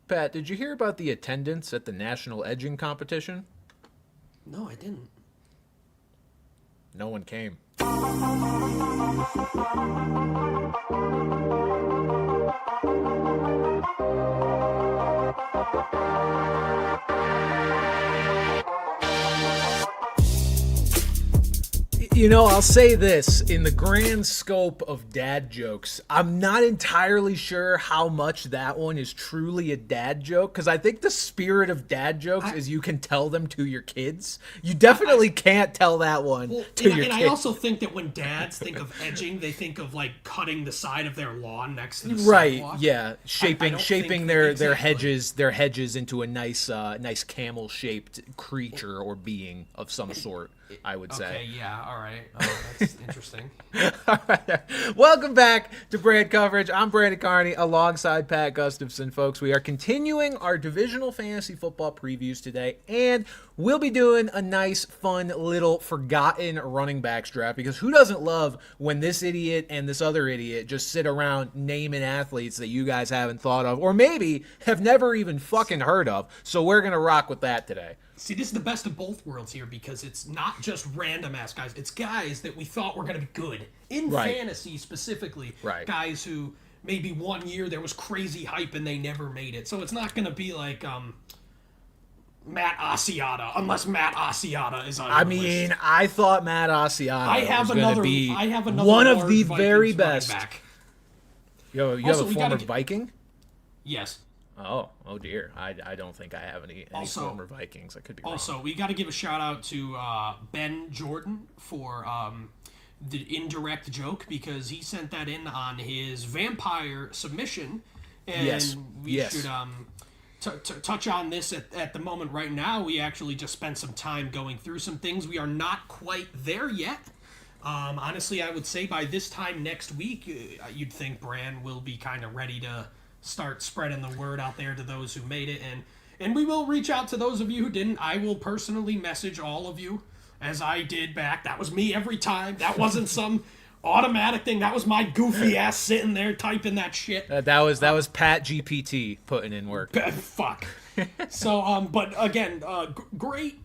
Pat, did you hear about the attendance at the national edging competition? No, I didn't. No one came. You know, I'll say this, in the grand scope of dad jokes, I'm not entirely sure how much that one is truly a dad joke, because I think the spirit of dad jokes is you can tell them to your kids. You definitely can't tell that one to your kids. And I also think that when dads think of edging, they think of like cutting the side of their lawn next to the sidewalk. Right, yeah, shaping their hedges into a nice camel-shaped creature or being of some sort, I would say. Okay, yeah, all right. Oh, that's interesting. All right. Welcome back to Brand Coverage. I'm Brandon Carney alongside Pat Gustafson, folks. We are continuing our divisional fantasy football previews today, and we'll be doing a nice, fun, little forgotten running backs draft, because who doesn't love when this idiot and this other idiot just sit around naming athletes that you guys haven't thought of, or maybe have never even fucking heard of. So we're going to rock with that today. See, this is the best of both worlds here, because it's not just random-ass guys. It's guys that we thought were going to be good. In fantasy, specifically. Right. Guys who maybe one year there was crazy hype and they never made it. So it's not going to be like Matt Asiata, unless Matt Asiata is on your list. I thought Matt Asiata was going to be one of the very best. Yo, you also, have a former Viking? Yes. Oh dear. I don't think I have any former Vikings. I could be wrong. Also, we got to give a shout out to Ben Jordan for the indirect joke, because he sent that in on his vampire submission, and we should touch on this at the moment right now. We actually just spent some time going through some things. We are not quite there yet. Honestly, I would say by this time next week, you'd think Bran will be kind of ready to start spreading the word out there to those who made it, and we will reach out to those of you who didn't. I will personally message all of you, as I did back. That was me every time. That wasn't some automatic thing. That was my goofy ass sitting there typing that shit. That was Pat GPT putting in work. Fuck. So, but again, great,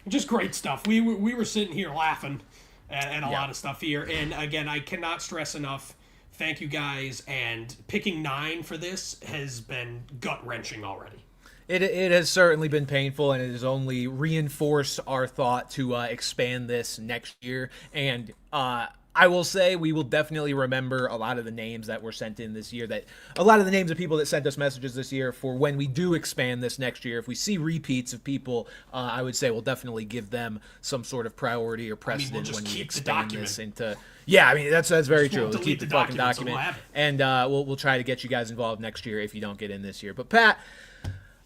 just great stuff. We were sitting here laughing at a lot of stuff here, and again, I cannot stress enough. Thank you guys, and picking 9 for this has been gut-wrenching already. It has certainly been painful, and it has only reinforced our thought to expand this next year. And I will say we will definitely remember a lot of the names that were sent in this year, that a lot of the names of people that sent us messages this year for when we do expand this next year. If we see repeats of people, I would say we'll definitely give them some sort of priority or precedent when we expand this into... Yeah, I mean, that's very true. We'll keep the fucking document, and we'll try to get you guys involved next year if you don't get in this year. But Pat,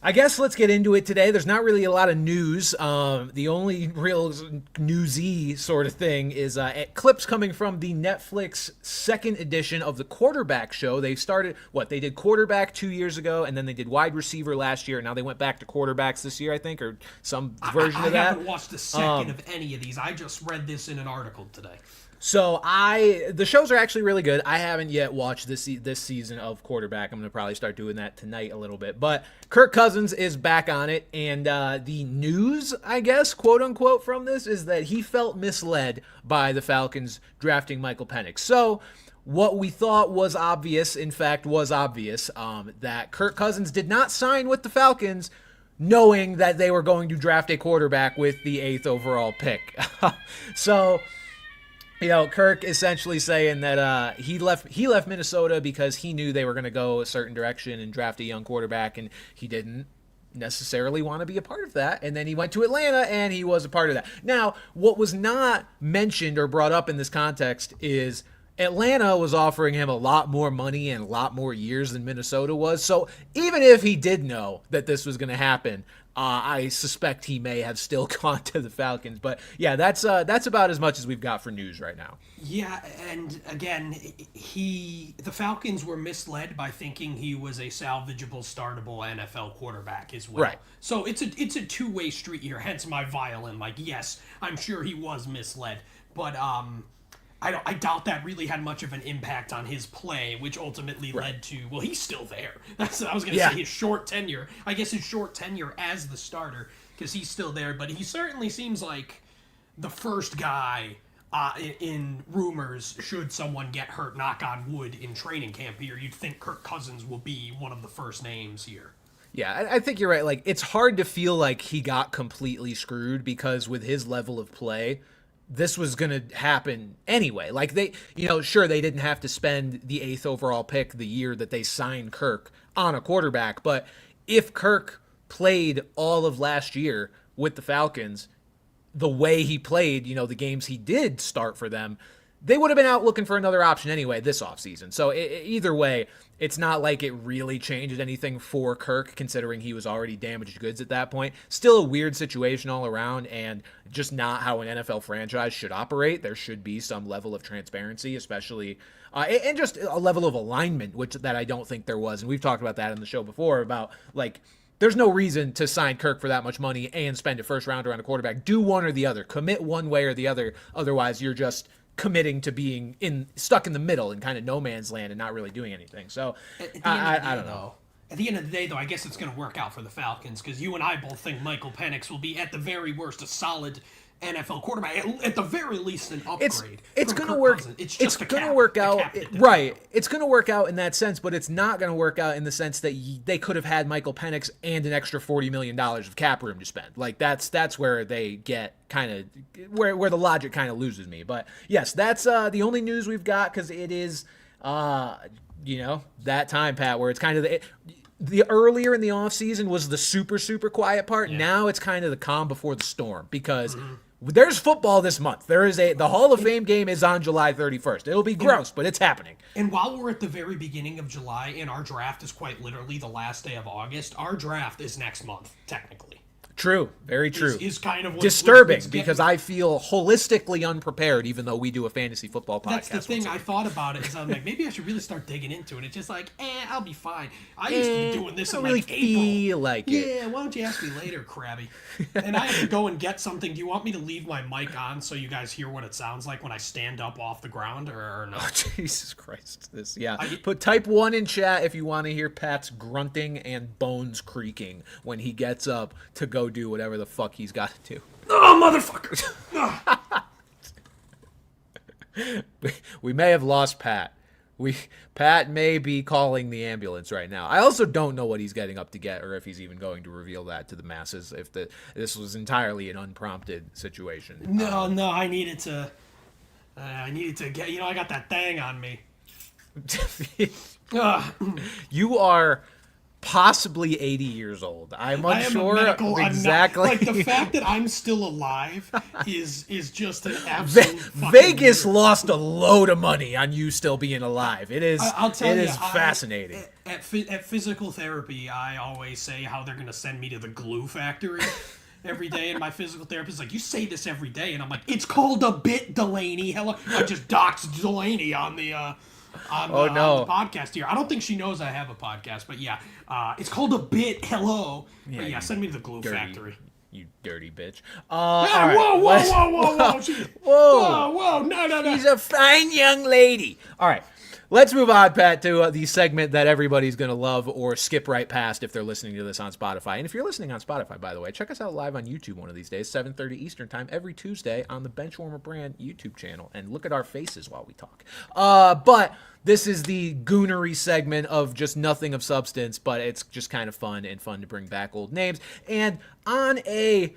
I guess let's get into it today. There's not really a lot of news. The only real newsy sort of thing is clips coming from the Netflix second edition of the quarterback show. They did quarterback 2 years ago, and then they did wide receiver last year, and now they went back to quarterbacks this year, I think, or some version of that. I haven't watched a second of any of these. I just read this in an article today. So the shows are actually really good. I haven't yet watched this season of quarterback. I'm going to probably start doing that tonight a little bit. But Kirk Cousins is back on it, and the news, I guess, quote unquote, from this is that he felt misled by the Falcons drafting Michael Penix. So what we thought was obvious, in fact, was obvious, that Kirk Cousins did not sign with the Falcons knowing that they were going to draft a quarterback with the 8th overall pick. So... You know, Kirk essentially saying that he left Minnesota because he knew they were going to go a certain direction and draft a young quarterback, and he didn't necessarily want to be a part of that. And then he went to Atlanta, and he was a part of that. Now, what was not mentioned or brought up in this context is Atlanta was offering him a lot more money and a lot more years than Minnesota was. So even if he did know that this was going to happen, I suspect he may have still gone to the Falcons. But yeah, that's about as much as we've got for news right now. Yeah, and again, the Falcons were misled by thinking he was a salvageable, startable NFL quarterback as well. Right. So it's a two-way street here. Hence my violin. Like, yes, I'm sure he was misled, but I doubt that really had much of an impact on his play, which ultimately led to, well, he's still there. That's what I was going to say, his short tenure. I guess his short tenure as the starter, because he's still there. But he certainly seems like the first guy in rumors, should someone get hurt, knock on wood, in training camp here. You'd think Kirk Cousins will be one of the first names here. Yeah, I think you're right. Like, it's hard to feel like he got completely screwed because with his level of play, this was going to happen anyway. Like, they, sure, they didn't have to spend the 8th overall pick the year that they signed Kirk on a quarterback. But if Kirk played all of last year with the Falcons the way he played, the games he did start for them, they would have been out looking for another option anyway this offseason. So either way, it's not like it really changed anything for Kirk, considering he was already damaged goods at that point. Still a weird situation all around, and just not how an NFL franchise should operate. There should be some level of transparency, especially, and just a level of alignment, that I don't think there was. And we've talked about that in the show before, about, like, there's no reason to sign Kirk for that much money and spend a first rounder on a quarterback. Do one or the other. Commit one way or the other. Otherwise, you're just committing to being stuck in the middle in kind of no man's land and not really doing anything. So I don't know. At the end of the day, though, I guess it's going to work out for the Falcons, because you and I both think Michael Penix will be, at the very worst, a solid NFL quarterback, at the very least an upgrade. It's going to work. It's going to work out, right? It's going to work out in that sense, but it's not going to work out in the sense that they could have had Michael Penix and an extra $40 million of cap room to spend. Like, that's where they get kind of where the logic kind of loses me. But yes, that's the only news we've got, because it is that time, Pat, where it's kind of the earlier in the offseason was the super, super quiet part. Yeah. Now it's kind of the calm before the storm, because there's football this month. The Hall of Fame game is on July 31st. It'll be gross, but it's happening. And while we're at the very beginning of July, and our draft is quite literally the last day of August, our draft is next month, technically. True. Very true. Is kind of disturbing, because I feel holistically unprepared, even though we do a fantasy football podcast. That's the thing. I thought about it, is I'm like, maybe I should really start digging into it. It's just like, I'll be fine. I used to be doing this in really like April. Feel like it. Yeah, why don't you ask me later, Krabby? And I have to go and get something. Do you want me to leave my mic on so you guys hear what it sounds like when I stand up off the ground, or no? Oh, Jesus Christ. Put type 1 in chat if you want to hear Pat's grunting and bones creaking when he gets up to go do whatever the fuck he's got to do. Oh, motherfucker! We may have lost Pat. Pat may be calling the ambulance right now. I also don't know what he's getting up to get, or if he's even going to reveal that to the masses, if this was entirely an unprompted situation. No, I needed to get, I got that thing on me. You are possibly 80 years old. I'm unsure exactly. Like, the fact that I'm still alive is just an absolute Vegas lost a load of money on you still being alive. It is. I'll tell you, fascinating. At physical therapy, I always say how they're going to send me to the glue factory every day, and my physical therapist is like, you say this every day, and I'm like, it's called a bit, Delaney. Hello, I just doxed Delaney on the podcast here. I don't think she knows I have a podcast, but yeah, it's called a bit. Hello, yeah, but yeah, send me to the glue factory. You dirty bitch. Right, whoa, no. She's a fine young lady. All right. Let's move on, Pat, to the segment that everybody's going to love or skip right past if they're listening to this on Spotify. And if you're listening on Spotify, by the way, check us out live on YouTube one of these days, 7:30 Eastern Time, every Tuesday on the Benchwarmer Brand YouTube channel. And look at our faces while we talk. But this is the goonery segment of just nothing of substance, but it's just kind of fun to bring back old names. And on a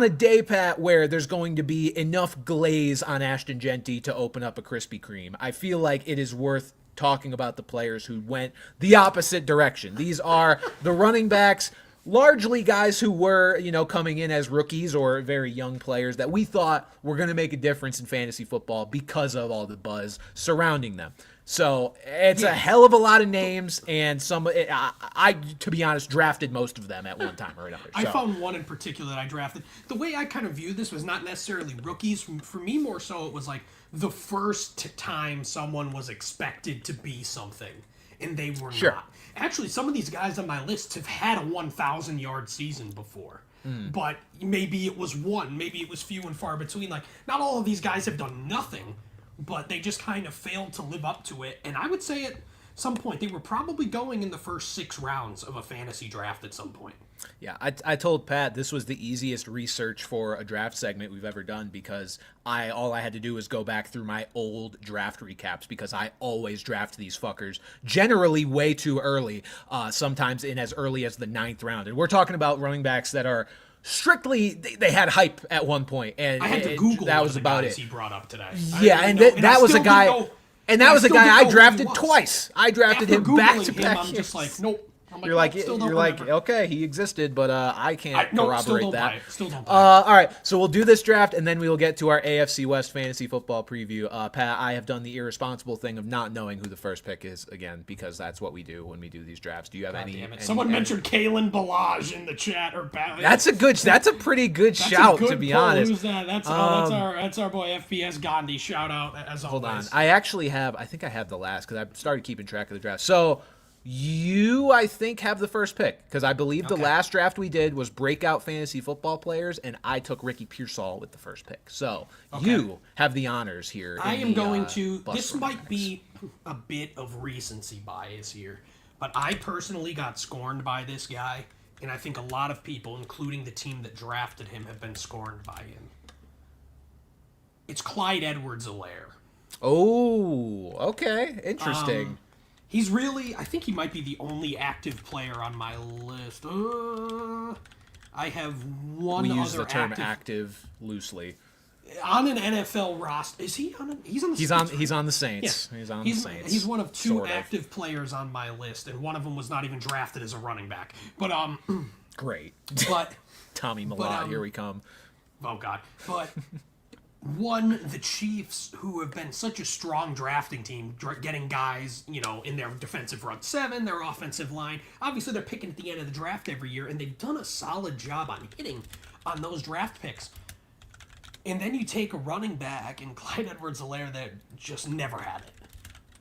day, Pat, where there's going to be enough glaze on Ashton Genty to open up a Krispy Kreme, I feel like it is worth talking about the players who went the opposite direction. These are the running backs, largely guys who were, coming in as rookies or very young players that we thought were going to make a difference in fantasy football because of all the buzz surrounding them. So it's a hell of a lot of names, and I, to be honest, drafted most of them at one time or another. So. I found one in particular that I drafted. The way I kind of viewed this was not necessarily rookies. For me, more so, it was like the first time someone was expected to be something, and they were not. Actually, some of these guys on my list have had a 1,000-yard season before. But maybe it was one. Maybe it was few and far between. Like, not all of these guys have done nothing. but they just kind of failed to live up to it. And I would say at some point they were probably going in the first 6 rounds of a fantasy draft at some point. Yeah, I told Pat this was the easiest research for a draft segment we've ever done because all I had to do was go back through my old draft recaps because I always draft these fuckers generally way too early, sometimes in as early as the 9th round. And we're talking about running backs that are strictly they had hype at one point, and I had to Google that was about it. He brought up today. Yeah, and that was a guy. And that was a guy I drafted twice. I drafted him back to back. I'm just like, nope. You're like, okay, he existed, but I can't corroborate that. Still don't buy it. All right, so we'll do this draft, and then we will get to our AFC West fantasy football preview. Pat, I have done the irresponsible thing of not knowing who the first pick is again because that's what we do when we do these drafts. Do you have any? Someone mentioned Kalen Ballage in the chat or Pat. That's a pretty good shout, to be honest. Who's that? That's our boy FPS Gandhi. Shout out as always. Hold on, I think I have the last because I started keeping track of the draft. So. You, I think, have the first pick because I believe the last draft we did was breakout fantasy football players, and I took Ricky Pearsall with the first pick. So you have the honors here. I am going to. This might be a bit of recency bias here, but I personally got scorned by this guy, and I think a lot of people, including the team that drafted him, have been scorned by him. It's Clyde Edwards-Helaire. Oh, okay, interesting. He's really, I think he might be the only active player on my list. I have one other active. We use the term active loosely. On an NFL roster. Is he on he's on the Saints? He's on the Saints. Yeah. He's on the Saints. He's one of two active players on my list, and one of them was not even drafted as a running back. But, Great. But. Tommy Millard, here we come. Oh, God. But... the Chiefs, who have been such a strong drafting team, getting guys, in their defensive front seven, their offensive line. Obviously, they're picking at the end of the draft every year, and they've done a solid job on hitting on those draft picks. And then you take a running back in Clyde Edwards-Helaire that just never had it.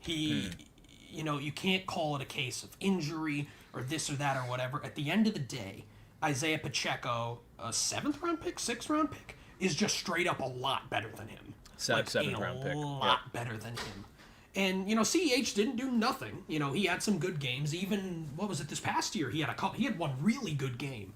You can't call it a case of injury or this or that or whatever. At the end of the day, Isaiah Pacheco, a 7th-round pick, 6th-round pick, is just straight up a lot better than him. 7th-round pick. A lot better than him. And, CEH didn't do nothing. He had some good games. Even, what was it, this past year? He had one really good game.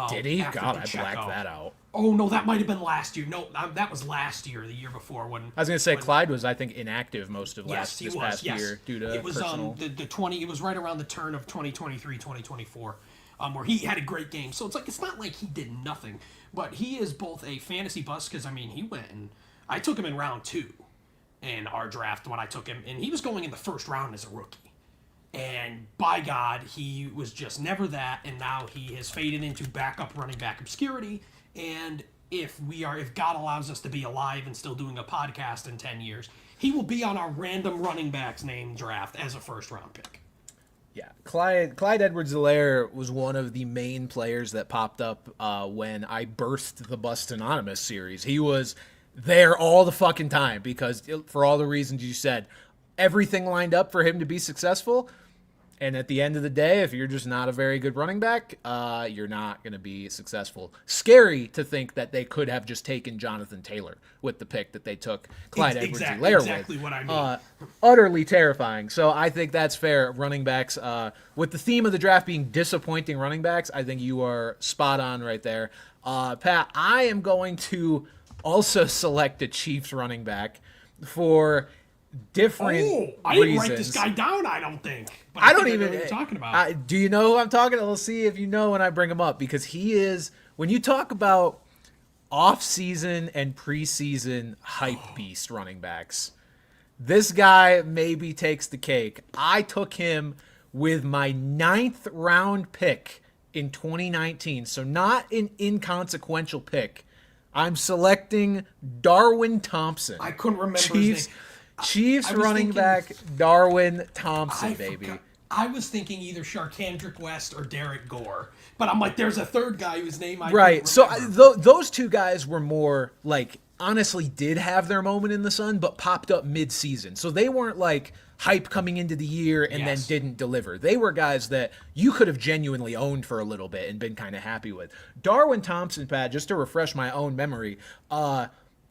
Did he? God, I blacked that out. Oh, no, that might have been last year. No, that was last year, the year before. When I was going to say, Clyde was, I think, inactive most of this past year due to it was, personal... It was right around the turn of 2023, 2024. Where he had a great game. So it's not like he did nothing. But he is both a fantasy bust because, he went and I took him in round 2 in our draft when I took him. And he was going in the first round as a rookie. And by God, he was just never that. And now he has faded into backup running back obscurity. And if God allows us to be alive and still doing a podcast in 10 years, he will be on our random running backs name draft as a first round pick. Yeah, Clyde Edwards-Helaire was one of the main players that popped up when I burst the Bust Anonymous series. He was there all the fucking time because for all the reasons you said, everything lined up for him to be successful. And at the end of the day, if you're just not a very good running back, you're not going to be successful. Scary to think that they could have just taken Jonathan Taylor with the pick that they took Clyde Edwards-Helaire with. Exactly what I mean. Utterly terrifying. So I think that's fair. Running backs, with the theme of the draft being disappointing running backs, I think you are spot on right there. Pat, I am going to also select a Chiefs running back for different reasons. I didn't write this guy down, I don't think. But I don't even know what you're talking about. Do you know who I'm talking about? We'll see if you know when I bring him up because he is, when you talk about off-season and preseason hype beast running backs, this guy maybe takes the cake. I took him with my 9th round pick in 2019, so not an inconsequential pick. I'm selecting Darwin Thompson. I couldn't remember his name. Chiefs running back Darwin Thompson, baby. I was thinking either Sharkandrick West or Derek Gore, but I'm like, there's a third guy whose name I right. So remember. Those two guys were more like honestly did have their moment in the sun, but popped up mid-season. So they weren't like hype coming into the year and then didn't deliver. They were guys that you could have genuinely owned for a little bit and been kind of happy with. Darwin Thompson, Pat, just to refresh my own memory,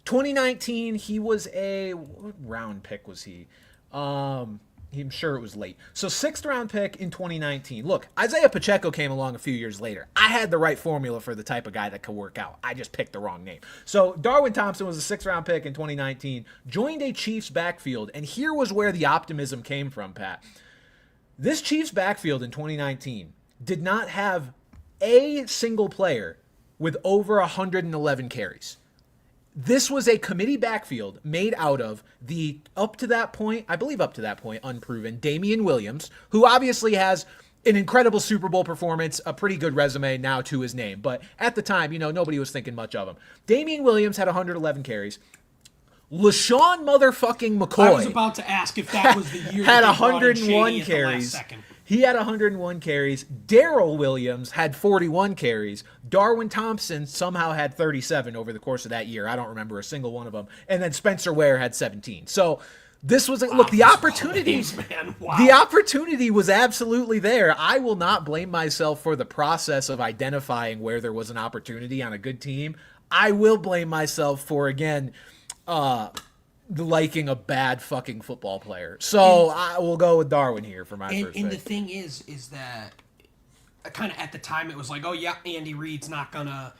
2019, he was what round pick was he? I'm sure it was late. So 6th round pick in 2019. Look, Isaiah Pacheco came along a few years later. I had the right formula for the type of guy that could work out. I just picked the wrong name. So Darwin Thompson was a 6th round pick in 2019, joined a Chiefs backfield, and here was where the optimism came from, Pat. This Chiefs backfield in 2019 did not have a single player with over 111 carries. This was a committee backfield made out of the, up to that point, unproven Damian Williams, who obviously has an incredible Super Bowl performance, a pretty good resume now to his name. But at the time, nobody was thinking much of him. Damian Williams had 111 carries. LaShawn motherfucking McCoy. I was about to ask if that was the year had that 101 carries. He had 101 carries. Darrell Williams had 41 carries. Darwin Thompson somehow had 37 over the course of that year. I don't remember a single one of them. And then Spencer Ware had 17. So this was look, the opportunity. The opportunity was absolutely there. I will not blame myself for the process of identifying where there was an opportunity on a good team. I will blame myself for, again, liking a bad fucking football player. So I will go with Darwin here for my first pick. And the thing is that kind of at the time it was like, oh yeah, Andy Reid's not gonna,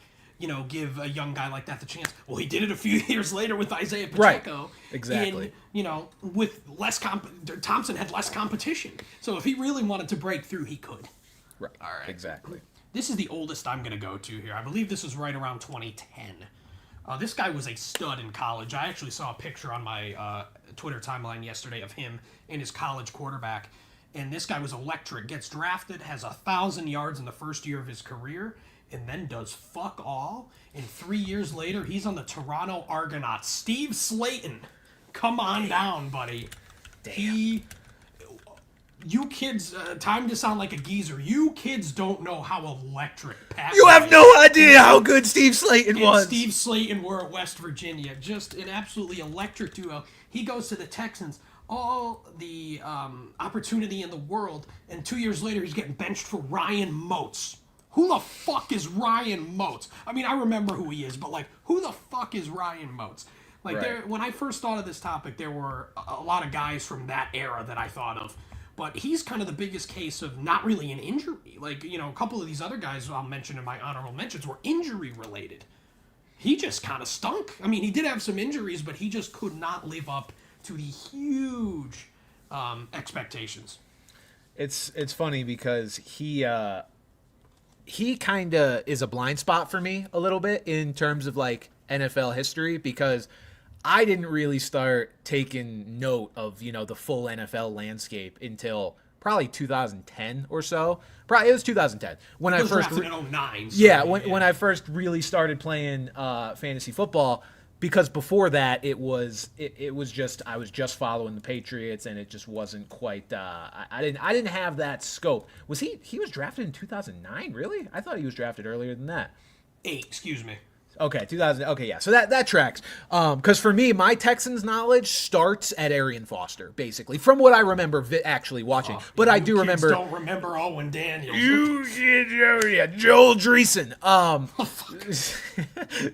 give a young guy like that the chance. Well, he did it a few years later with Isaiah Pacheco. Right. Exactly. And, with less Thompson had less competition. So if he really wanted to break through, he could. Right. All right. Exactly. This is the oldest I'm gonna go to here. I believe this was right around 2010. This guy was a stud in college. I actually saw a picture on my Twitter timeline yesterday of him and his college quarterback. And this guy was electric. Gets drafted, has 1,000 yards in the first year of his career, and then does fuck all. And 3 years later, he's on the Toronto Argonauts. Steve Slayton. Come on down, buddy. Damn. You kids, time to sound like a geezer. You kids don't know how electric Pat You have no idea how good Steve Slayton was. Steve Slayton were at West Virginia. Just an absolutely electric duo. He goes to the Texans. All the opportunity in the world. And 2 years later, he's getting benched for Ryan Moats. Who the fuck is Ryan Moats? I mean, I remember who he is, but, who the fuck is Ryan Moats? Right. When I first thought of this topic, there were a lot of guys from that era that I thought of. But he's kind of the biggest case of not really an injury. A couple of these other guys I'll mention in my honorable mentions were injury-related. He just kind of stunk. I mean, he did have some injuries, but he just could not live up to the huge expectations. It's funny because he kind of is a blind spot for me a little bit in terms of, NFL history, because I didn't really start taking note of, the full NFL landscape until probably 2010 or so. Probably it was 2010 when I first drafted in 2009. So when I first really started playing fantasy football, because before that it was just I was just following the Patriots, and it just wasn't quite I didn't have that scope. Was he was drafted in 2009, really? I thought he was drafted earlier than that. 8, excuse me. Okay, 2000. Okay, yeah. So that tracks. Because for me, my Texans knowledge starts at Arian Foster, basically, from what I remember actually watching. But I do remember. Don't remember Owen Daniels. Joel Dreesen.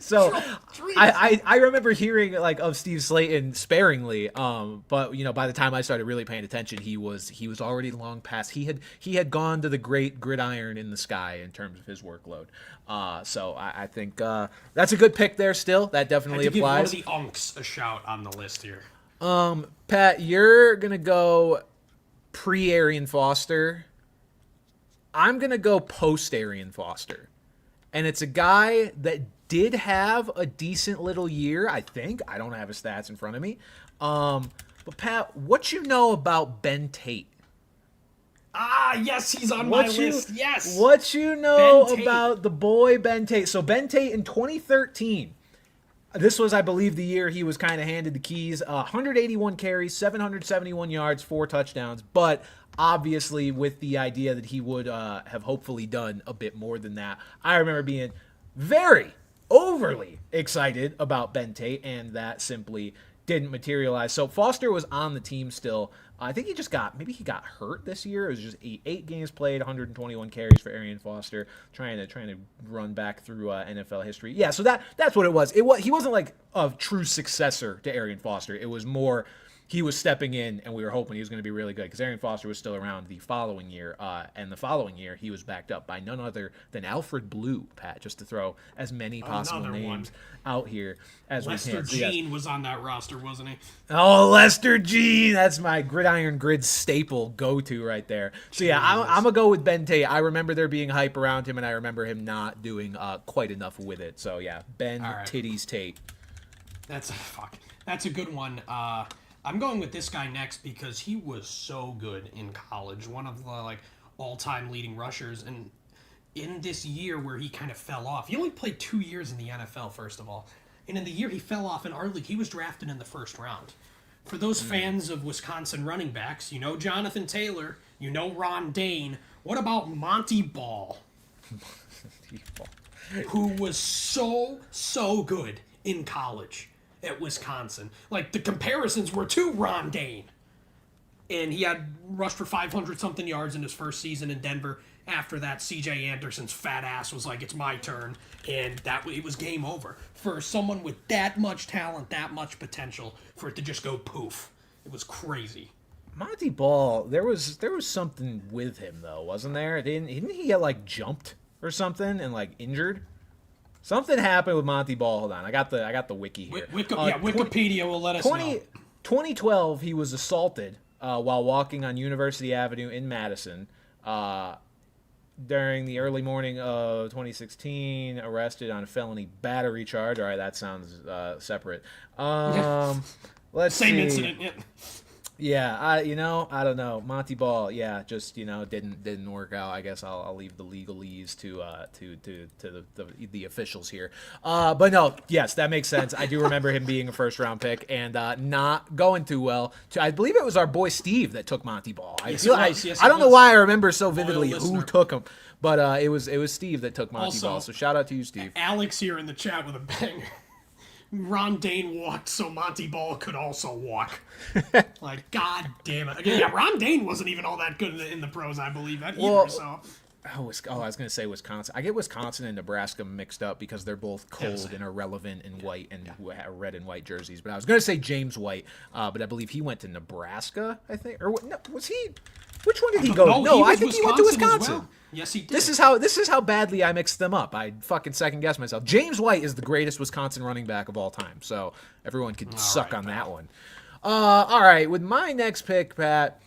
So I remember hearing of Steve Slayton sparingly. But by the time I started really paying attention, he was already long past. He had gone to the great gridiron in the sky in terms of his workload. So I think that's a good pick there. Still, that definitely applies. Give one of the unks a shout on the list here. Pat, you're gonna go pre-Arian Foster. I'm gonna go post-Arian Foster, and it's a guy that did have a decent little year. I think I don't have his stats in front of me. But Pat, what you know about Ben Tate? Yes, he's on my list. Yes. What you know about the boy Ben Tate? So Ben Tate in 2013, this was, I believe, the year he was kind of handed the keys. 181 carries, 771 yards, 4 touchdowns. But obviously with the idea that he would have hopefully done a bit more than that. I remember being very overly excited about Ben Tate, and that simply didn't materialize. So Foster was on the team still I think maybe he got hurt this year. It was just eight games played, 121 carries for Arian Foster, trying to run back through NFL history. Yeah, so that's what it was. He wasn't like a true successor to Arian Foster. It was more he was stepping in, and we were hoping he was going to be really good because Arian Foster was still around the following year. And the following year, he was backed up by none other than Alfred Blue, Pat, just to throw as many possible names out here as Lester we can. Jean was on that roster, wasn't he? Oh, Lester Jean. That's my Gridiron Grid staple go-to right there. So, yeah, I'm going to go with Ben Tate. I remember there being hype around him, and I remember him not doing quite enough with it. So, yeah, Ben Titties Tate. That's a good one. I'm going with this guy next because he was so good in college. One of the all-time leading rushers. And in this year where he kind of fell off, he only played 2 years in the NFL, first of all. And in the year he fell off in our league, he was drafted in the first round. For those fans of Wisconsin running backs, you know Jonathan Taylor, you know Ron Dane. What about Monty Ball? Who was so good in college at Wisconsin. Like, the comparisons were to Ron Dane. And he had rushed for 500-something yards in his first season in Denver. After that, C.J. Anderson's fat ass was like, it's my turn. And it was game over. For someone with that much talent, that much potential, for it to just go poof. It was crazy. Monty Ball, there was something with him, though, wasn't there? Didn't he get, jumped or something and, injured? Something happened with Monty Ball. Hold on, I got the wiki here. Wikipedia will let us know. 2012, he was assaulted while walking on University Avenue in Madison. During the early morning of 2016, arrested on a felony battery charge. All right, that sounds separate. Let's Same see. incident. Yeah. Yeah, I don't know. Monty Ball, yeah, just didn't work out. I guess I'll leave the legalese to the officials here. But no, yes, that makes sense. I do remember him being a first round pick and not going too well. I believe it was our boy Steve that took Monty Ball. I don't know why I remember so vividly who took him, but it was Steve that took Monty Ball. So shout out to you, Steve. Alex here in the chat with a banger. Ron Dane walked so Monty Ball could also walk. God damn it. Again, yeah, Ron Dane wasn't even all that good in the pros, I believe, either, so... I was going to say Wisconsin. I get Wisconsin and Nebraska mixed up because they're both cold and irrelevant in white and red and white jerseys. But I was going to say James White, but I believe he went to Nebraska, I think. Or no, was he... Which one did he go? No, I think he went to Wisconsin. Well. Yes, he did. This is how badly I mixed them up. I fucking second guessed myself. James White is the greatest Wisconsin running back of all time, so everyone can suck on that one. All right, with my next pick, Pat,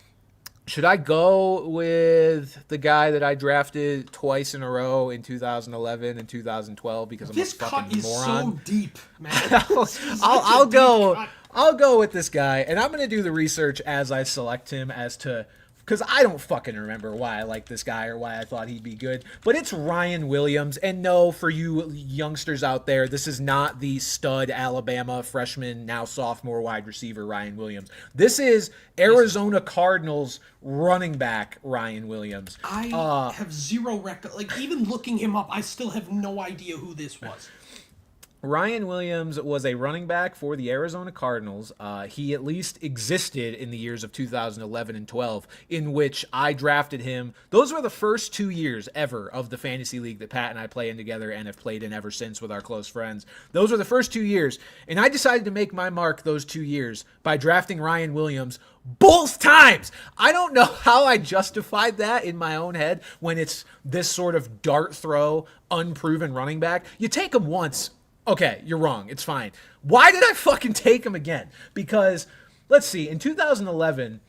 should I go with the guy that I drafted twice in a row in 2011 and 2012 because I'm a fucking moron? This cut is so deep, man. I'll go with this guy, and I'm going to do the research as I select him as to... Because I don't fucking remember why I like this guy or why I thought he'd be good. But it's Ryan Williams. And no, for you youngsters out there, this is not the stud Alabama freshman, now sophomore wide receiver Ryan Williams. This is Arizona Cardinals running back Ryan Williams. I have zero record. Even looking him up, I still have no idea who this was. Ryan Williams was a running back for the Arizona Cardinals. He at least existed in the years of 2011 and 12, in which I drafted him. Those were the first 2 years ever of the fantasy league that Pat and I play in together and have played in ever since with our close friends. Those were the first 2 years, and I decided to make my mark those 2 years by drafting Ryan Williams both times. I don't know how I justified that in my own head when it's this sort of dart throw, unproven running back. You take him once. Okay, you're wrong. It's fine. Why did I fucking take him again? Because, let's see, in 2011,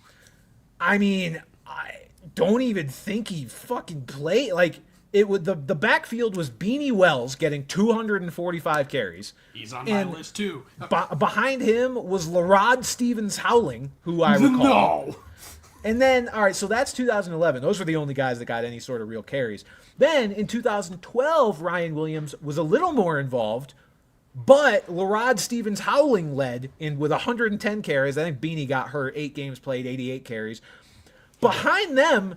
I don't even think he fucking played. The backfield was Beanie Wells getting 245 carries. He's on my list, too. Behind him was Larod Stevens Howling, who I recall. No! And then, all right, so that's 2011. Those were the only guys that got any sort of real carries. Then, in 2012, Ryan Williams was a little more involved. But Larod Stevens Howling led with 110 carries. I think Beanie got hurt, 8 games played, 88 carries. Behind them,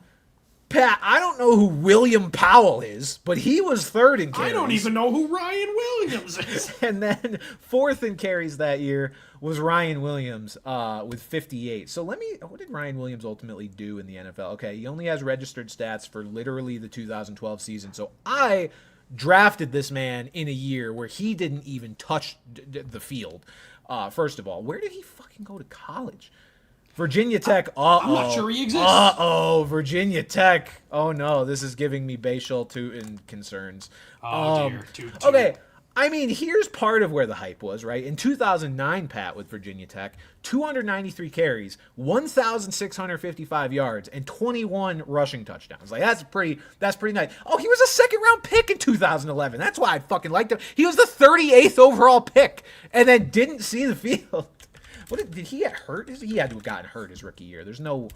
Pat, I don't know who William Powell is, but he was third in carries. I don't even know who Ryan Williams is. And then fourth in carries that year was Ryan Williams with 58. So what did Ryan Williams ultimately do in the NFL? Okay, he only has registered stats for literally the 2012 season. So I drafted this man in a year where he didn't even touch the field. First of all, where did he fucking go to college? Virginia Tech. I'm not sure he exists. Virginia Tech. Oh no, this is giving me Bayshall concerns. Oh dear. Okay, I mean, here's part of where the hype was, right? In 2009, Pat, with Virginia Tech, 293 carries, 1,655 yards, and 21 rushing touchdowns. Like that's pretty nice. Oh, he was a second-round pick in 2011. That's why I fucking liked him. He was the 38th overall pick, and then didn't see the field. Did he get hurt? He had to have gotten hurt his rookie year. There's no.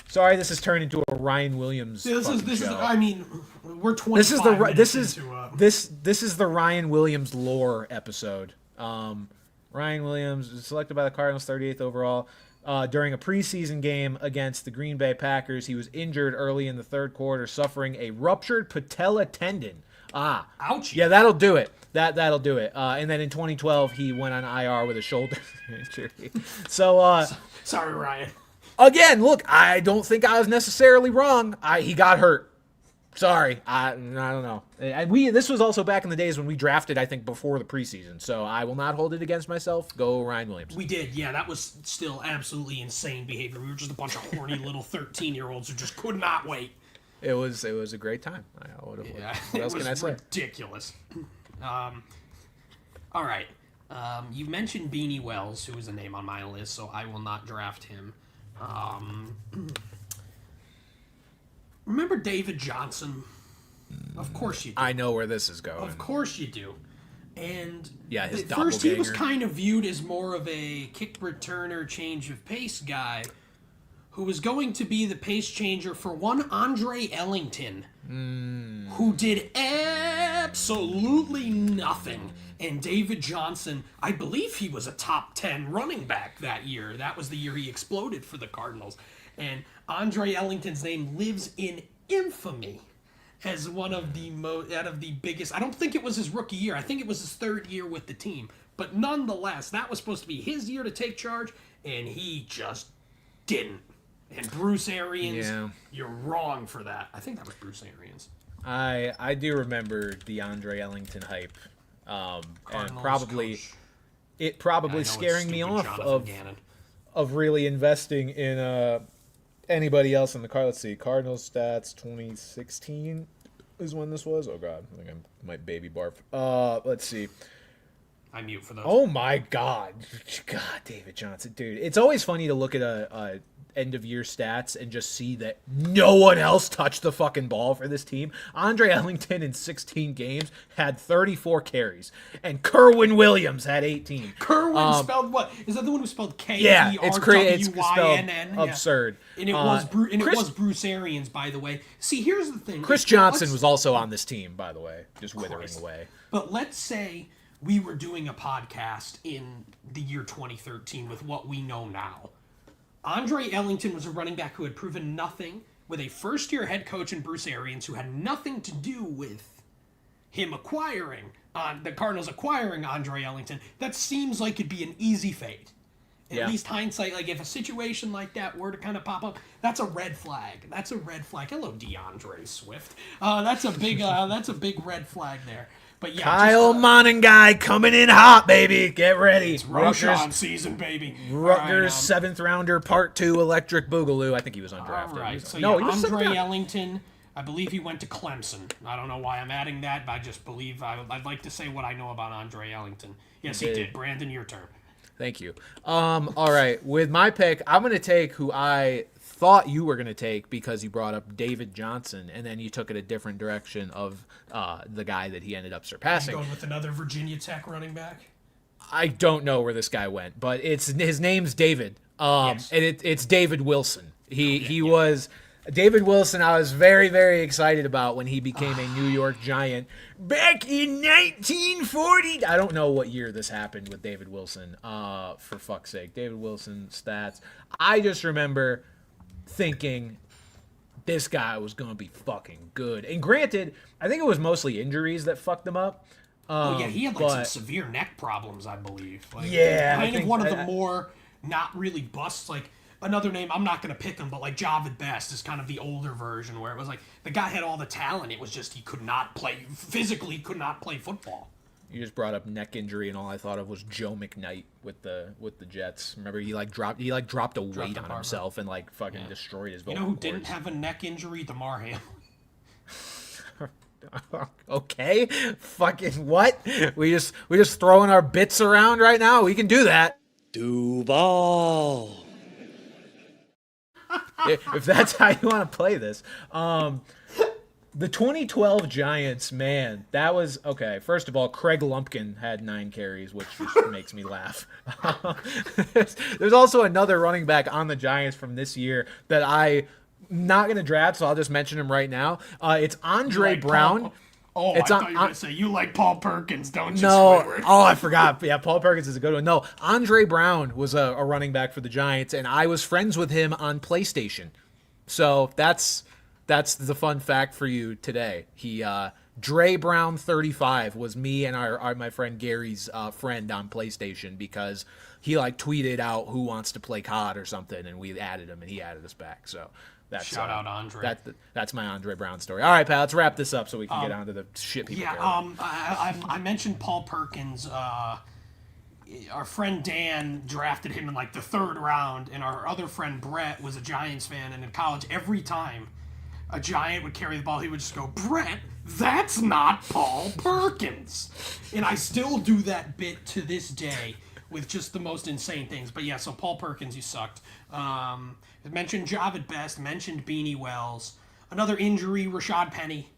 Sorry, this has turned into a Ryan Williams. This is. I mean, we're 25 This is the minutes this is the Ryan Williams lore episode. Ryan Williams was selected by the Cardinals, 38th overall. During a preseason game against the Green Bay Packers, he was injured early in the third quarter, suffering a ruptured patella tendon. Ouchie. Yeah, that'll do it. That'll do it. And then in 2012, he went on IR with a shoulder injury. So, sorry, Ryan. Again, look, I don't think I was necessarily wrong. He got hurt. Sorry, I don't know. This was also back in the days when we drafted, I think, before the preseason. So I will not hold it against myself. Go Ryan Williams. We did, yeah. That was still absolutely insane behavior. We were just a bunch of horny little 13-year-olds who just could not wait. It was a great time. What else can I say? Ridiculous. All right. You mentioned Beanie Wells, who is a name on my list, so I will not draft him. Remember David Johnson? Of course you do. I know where this is going. Of course you do. And yeah, his at first he was doppelganger. kind of viewed as more of a kick returner, change of pace guy who was going to be the pace changer for one Andre Ellington, who did absolutely nothing. And David Johnson, I believe he was a top 10 running back that year. That was the year he exploded for the Cardinals. And Andre Ellington's name lives in infamy as one of the biggest. I don't think it was his rookie year. I think it was his third year with the team. But nonetheless, that was supposed to be his year to take charge, and he just didn't. And Bruce Arians, You're wrong for that. I think that was Bruce Arians. I do remember the Andre Ellington hype, and probably scaring me off of really investing in anybody else in the car. Let's see, Cardinals stats 2016 is when this was. Oh God, I think I might baby barf. Let's see. I mute for those. Oh my God, David Johnson, dude. It's always funny to look at a end of year stats and just see that no one else touched the fucking ball for this team. Andre Ellington in 16 games had 34 carries, and Kerwin Williams had 18. Kerwin spelled what? Is that the one who spelled K-E-R-W-Y-N-N? Yeah, it's spelled absurd. And it was Bruce Arians, by the way. See, here's the thing. Chris Johnson was also on this team, by the way, just withering away. But let's say we were doing a podcast in the year 2013 with what we know now. Andre Ellington was a running back who had proven nothing with a first-year head coach in Bruce Arians who had nothing to do with him the Cardinals acquiring Andre Ellington. That seems like it'd be an easy fade. At least hindsight, like if a situation like that were to kind of pop up, that's a red flag. That's a red flag. Hello, DeAndre Swift. That's a big red flag there. But yeah, Kyle Monangai coming in hot, baby. Get ready. It's Roshan season, baby. Rutgers 7th rounder, part 2, electric boogaloo. I think he was undrafted. All right. So no, Andre Ellington, I believe he went to Clemson. I don't know why I'm adding that, but I just believe I'd like to say what I know about Andre Ellington. Yes, he did. Brandon, your turn. Thank you. All right. With my pick, I'm going to take who I thought you were going to take because you brought up David Johnson, and then you took it a different direction of the guy that he ended up surpassing. Going with another Virginia Tech running back? I don't know where this guy went, but his name's David. Yes. And it's David Wilson. He was David Wilson. I was very, very excited about when he became a New York Giant back in 1940. I don't know what year this happened with David Wilson. For fuck's sake, David Wilson stats. I just remember thinking this guy was going to be fucking good. And granted, I think it was mostly injuries that fucked him up. He had like some severe neck problems, I believe. Like, yeah, kind of one of the more not really busts. Like another name, I'm not gonna pick him, but like Javid Best is kind of the older version where it was like the guy had all the talent. It was just he could not play physically, could not play football. You just brought up neck injury, and all I thought of was Joe McKnight with the Jets. Remember, he dropped a weight on himself and like fucking destroyed his vocal You know who cords. didn't have a neck injury? DeMar Hamlin. Okay, fucking what? We just throwing our bits around right now. We can do that. Duval. If that's how you want to play this. The 2012 Giants, man, that was okay. First of all, Craig Lumpkin had 9 carries, which just makes me laugh. There's also another running back on the Giants from this year that I'm not going to draft, so I'll just mention him right now. It's Andre Brown. I thought you were going to say you like Paul Perkins, don't you? No. Squidward? Oh, I forgot. Yeah, Paul Perkins is a good one. No, Andre Brown was a running back for the Giants, and I was friends with him on PlayStation. So that's the fun fact for you today. Dre Brown 35 was me and my friend Gary's friend on PlayStation because he like tweeted out who wants to play COD or something, and we added him and he added us back. So that's shout out Andre. That's my Andre Brown story. All right, pal, let's wrap this up so we can get on to the shit people care about. I mentioned Paul Perkins. Our friend Dan drafted him in like the 3rd round, and our other friend Brett was a Giants fan, and in college, every time a Giant would carry the ball, he would just go, "Brett, that's not Paul Perkins." And I still do that bit to this day with just the most insane things. But yeah, so Paul Perkins, you sucked. I mentioned Javid Best, mentioned Beanie Wells. Another injury, Rashad Penny.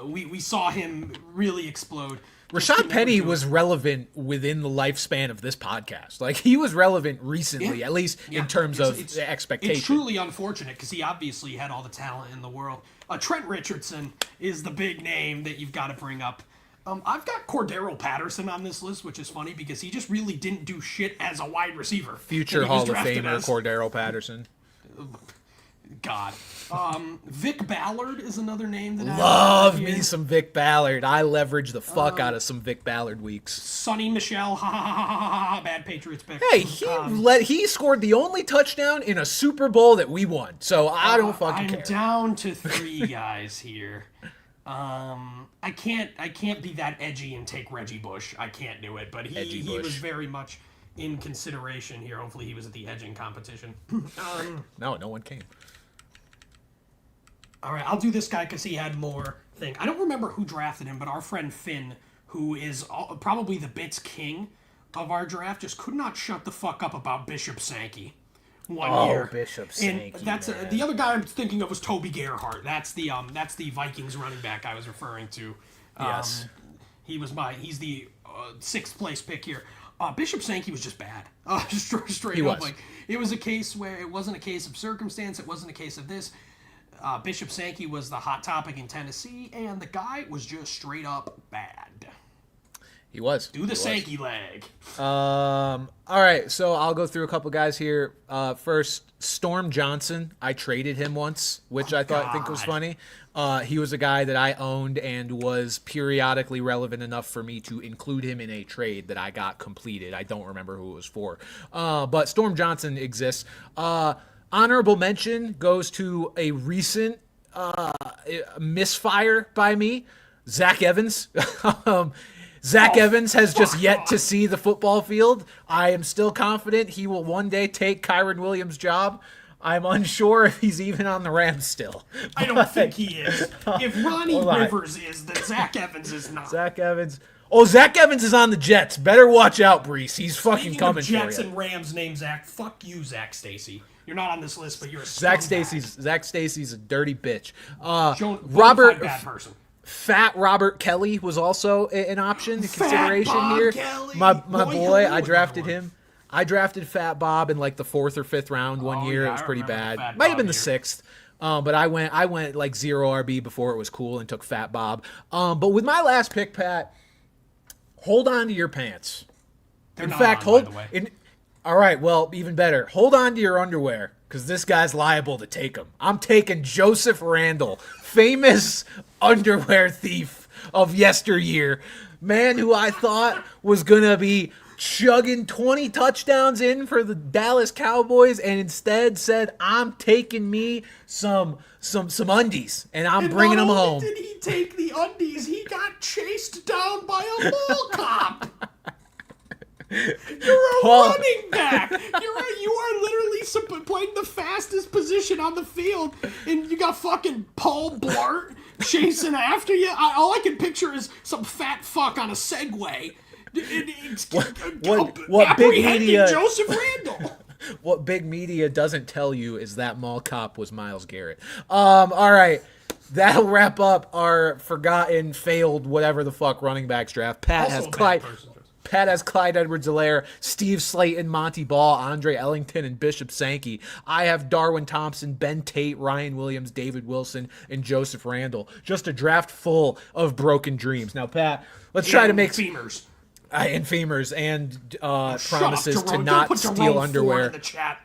We saw him really explode. Rashad Penny was relevant within the lifespan of this podcast. Like, he was relevant recently, at least in terms of expectation. It's truly unfortunate because he obviously had all the talent in the world. Trent Richardson is the big name that you've got to bring up. I've got Cordero Patterson on this list, which is funny because he just really didn't do shit as a wide receiver. Future Hall of Famer Cordero Patterson. God. Vic Ballard is another name that Love me some Vic Ballard. I leverage the fuck out of some Vic Ballard weeks. Sonny Michel, ha ha ha ha ha, bad Patriots pick. Hey, he scored the only touchdown in a Super Bowl that we won, so I don't fucking care. I'm down to 3 guys here. I can't be that edgy and take Reggie Bush. I can't do it, but he was very much in consideration here. Hopefully he was at the edging competition. No one came. All right, I'll do this guy because he had more thing. I don't remember who drafted him, but our friend Finn, who is probably the bits king of our draft, just could not shut the fuck up about Bishop Sankey. One year. Bishop Sankey. And that's the other guy I'm thinking of was Toby Gerhart. That's the Vikings running back I was referring to. Yes. He's the 6th place pick here. Bishop Sankey was just bad. Straight he up. Was. Like, it was a case where it wasn't a case of circumstance. It wasn't a case of this. Bishop Sankey was the hot topic in Tennessee, and the guy was just straight up bad. He was. Do the Sankey leg. All right, so I'll go through a couple guys here. First, Storm Johnson. I traded him once, which I think was funny. He was a guy that I owned and was periodically relevant enough for me to include him in a trade that I got completed. I don't remember who it was for. But Storm Johnson exists. Honorable mention goes to a recent misfire by me, Zach Evans. Zach Evans has just yet to see the football field. I am still confident he will one day take Kyron Williams' job. I'm unsure if he's even on the Rams still. I don't think he is. If Ronnie Rivers is, then Zach Evans is not. Zach Evans. Oh, Zach Evans is on the Jets. Better watch out, Brees. He's fucking coming for you. Jets and Rams name Zach. Fuck you, Zach Stacy. You're not on this list, but you're a Zach Stacy's a dirty bitch. Robert bad person. Fat Robert Kelly was also an option in consideration Bob here. Kelly. My boy, I drafted him. I drafted Fat Bob in like the 4th or 5th round one year. It was pretty bad. Might have been the 6th. But I went like 0 RB before it was cool and took Fat Bob. But with my last pick, Pat, hold on to your pants. They're in fact, All right, well, even better. Hold on to your underwear, because this guy's liable to take them. I'm taking Joseph Randle, famous underwear thief of yesteryear. Man who I thought was going to be chugging 20 touchdowns in for the Dallas Cowboys, and instead said, I'm taking me some undies, and I'm bringing them home. Did he take the undies? He got chased down by a mall cop. You're a running back. You are literally playing the fastest position on the field, and you got fucking Paul Blart chasing after you. All I can picture is some fat fuck on a Segway. What big media? Joseph Randle. What big media doesn't tell you is that mall cop was Myles Garrett. All right. That'll wrap up our forgotten, failed, whatever the fuck running backs draft. Pat has Clyde Edwards-Helaire, Steve Slayton, Monty Ball, Andre Ellington, and Bishop Sankey. I have Darwin Thompson, Ben Tate, Ryan Williams, David Wilson, and Joseph Randle. Just a draft full of broken dreams. Now, Pat, let's try to make femurs. And femurs and promises to not steal underwear. In the chat.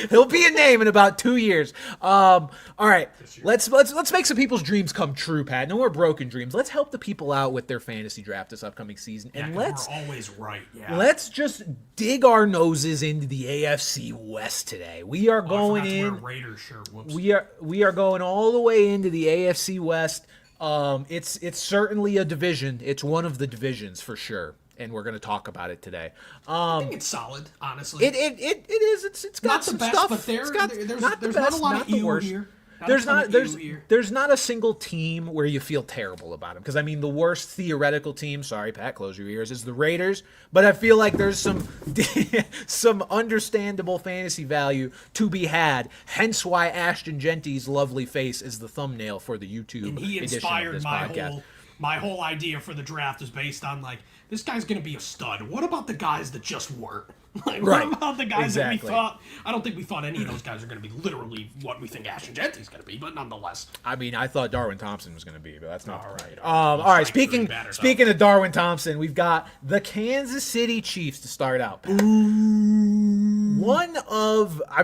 He'll be a name in about 2 years. All right, let's make some people's dreams come true, Pat. No more broken dreams. Let's help the people out with their fantasy draft this upcoming season, and we're always right. Yeah. Let's just dig our noses into the AFC West today. We are going in. I forgot to wear a Raiders shirt. Whoops. We are going all the way into the AFC West. It's certainly a division. It's one of the divisions for sure. And we're going to talk about it today. I think it's solid, honestly. It is. It's got not some the best, stuff. But there's not not a lot of ew here. There's not a single team where you feel terrible about them. Because, I mean, the worst theoretical team, sorry, Pat, close your ears, is the Raiders. But I feel like there's some understandable fantasy value to be had. Hence why Ashton Genty's lovely face is the thumbnail for the YouTube and he edition inspired of this my podcast. My whole idea for the draft is based on, like, this guy's going to be a stud. What about the guys that just weren't? Like, right. What about the guys that we Exactly. thought? I don't think we thought any of those guys are going to be literally what we think Ashton Genty's going to be, but nonetheless. I mean, I thought Darwin Thompson was going to be, but that's not All right. right. All right. Strike Speaking of Darwin Thompson, we've got the Kansas City Chiefs to start out.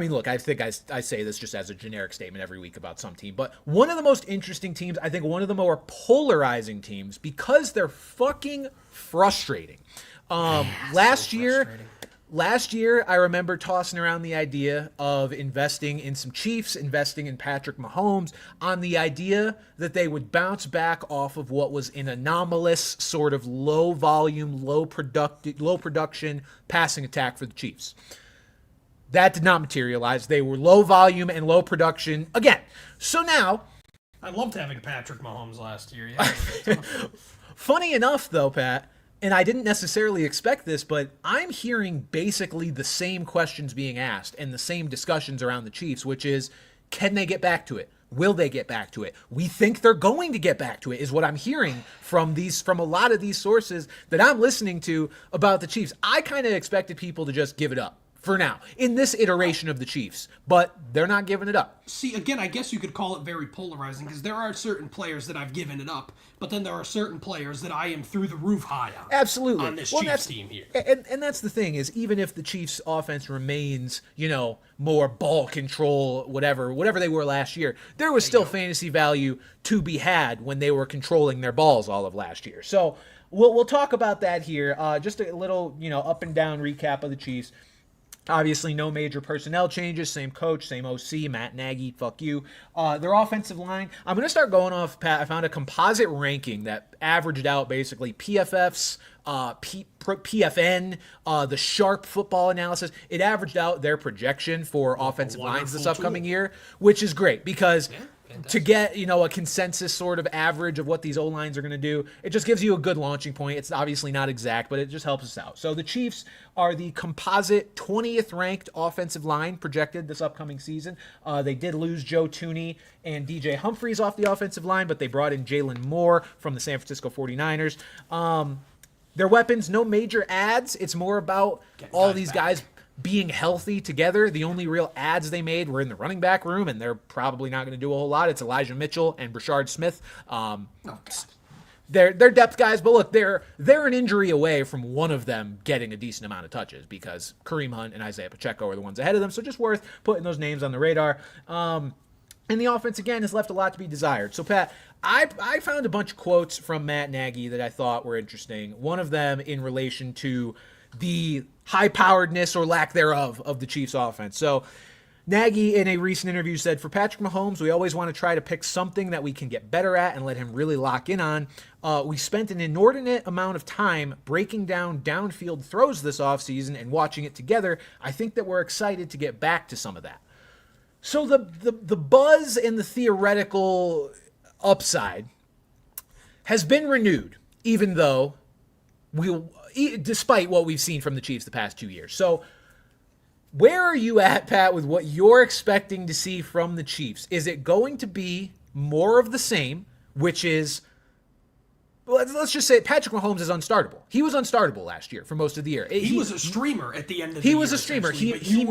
Look, I think I say this just as a generic statement every week about some team, but one of the most interesting teams, I think one of the more polarizing teams, because they're fucking frustrating. Last year, I remember tossing around the idea of investing in some Chiefs, investing in Patrick Mahomes, on the idea that they would bounce back off of what was an anomalous sort of low volume, low production passing attack for the Chiefs. That did not materialize. They were low volume and low production again. So now, I loved having Patrick Mahomes last year. Yeah. funny enough, though, Pat, and I didn't necessarily expect this, but I'm hearing basically the same questions being asked and the same discussions around the Chiefs, which is, can they get back to it? Will they get back to it? We think they're going to get back to it, is what I'm hearing from a lot of these sources that I'm listening to about the Chiefs. I kind of expected people to just give it up for now in this iteration of the Chiefs, but they're not giving it up. See, again, I guess you could call it very polarizing because there are certain players that I've given it up, but then there are certain players that I am through the roof high on. Absolutely. On this Chiefs team here. And that's the thing is, even if the Chiefs offense remains, more ball control, whatever they were last year, there was still fantasy value to be had when they were controlling their balls all of last year. So we'll talk about that here. Just a little, up and down recap of the Chiefs. Obviously, no major personnel changes. Same coach, same OC, Matt Nagy, fuck you. Their offensive line, I'm going to start going off, Pat. I found a composite ranking that averaged out basically PFF's, PFN, the Sharp football analysis. It averaged out their projection for offensive lines this upcoming year, which is great because to get, a consensus sort of average of what these O-lines are going to do, it just gives you a good launching point. It's obviously not exact, but it just helps us out. So the Chiefs are the composite 20th ranked offensive line projected this upcoming season. They did lose Joe Tooney and DJ Humphries off the offensive line, but they brought in Jalen Moore from the San Francisco 49ers. Their weapons, no major ads. It's more about all these guys being healthy together. The only real ads they made were in the running back room, and they're probably not going to do a whole lot. It's Elijah Mitchell and Brashard Smith. they're depth guys, but look, they're an injury away from one of them getting a decent amount of touches because Kareem Hunt and Isaiah Pacheco are the ones ahead of them. So just worth putting those names on the radar. And the offense, again, has left a lot to be desired. So, Pat, I found a bunch of quotes from Matt Nagy that I thought were interesting. One of them in relation to the high-poweredness or lack thereof of the Chiefs' offense. So, Nagy, in a recent interview, said, "For Patrick Mahomes, we always want to try to pick something that we can get better at and let him really lock in on. We spent an inordinate amount of time breaking down downfield throws this offseason and watching it together. I think that we're excited to get back to some of that." So the buzz and the theoretical upside has been renewed, even though despite what we've seen from the Chiefs the past 2 years. So where are you at, Pat, with what you're expecting to see from the Chiefs? Is it going to be more of the same, which is, let's just say Patrick Mahomes is unstartable. He was unstartable last year for most of the year. He was a streamer at the end of the year. He was a streamer. He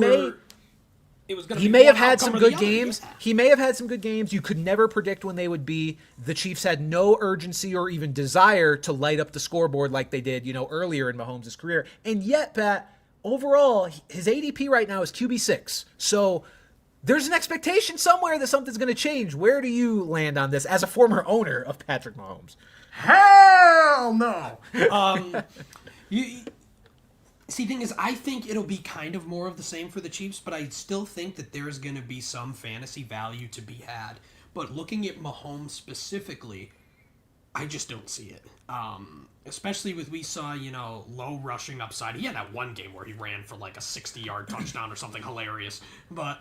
may have had some good games. Yeah. He may have had some good games. You could never predict when they would be. The Chiefs had no urgency or even desire to light up the scoreboard like they did, earlier in Mahomes' career. And yet, Pat, overall, his ADP right now is QB6. So there's an expectation somewhere that something's going to change. Where do you land on this as a former owner of Patrick Mahomes? Hell no. See, the thing is, I think it'll be kind of more of the same for the Chiefs, but I still think that there's going to be some fantasy value to be had. But looking at Mahomes specifically, I just don't see it. Especially with, we saw, low rushing upside. He had that one game where he ran for like a 60-yard touchdown or something hilarious. But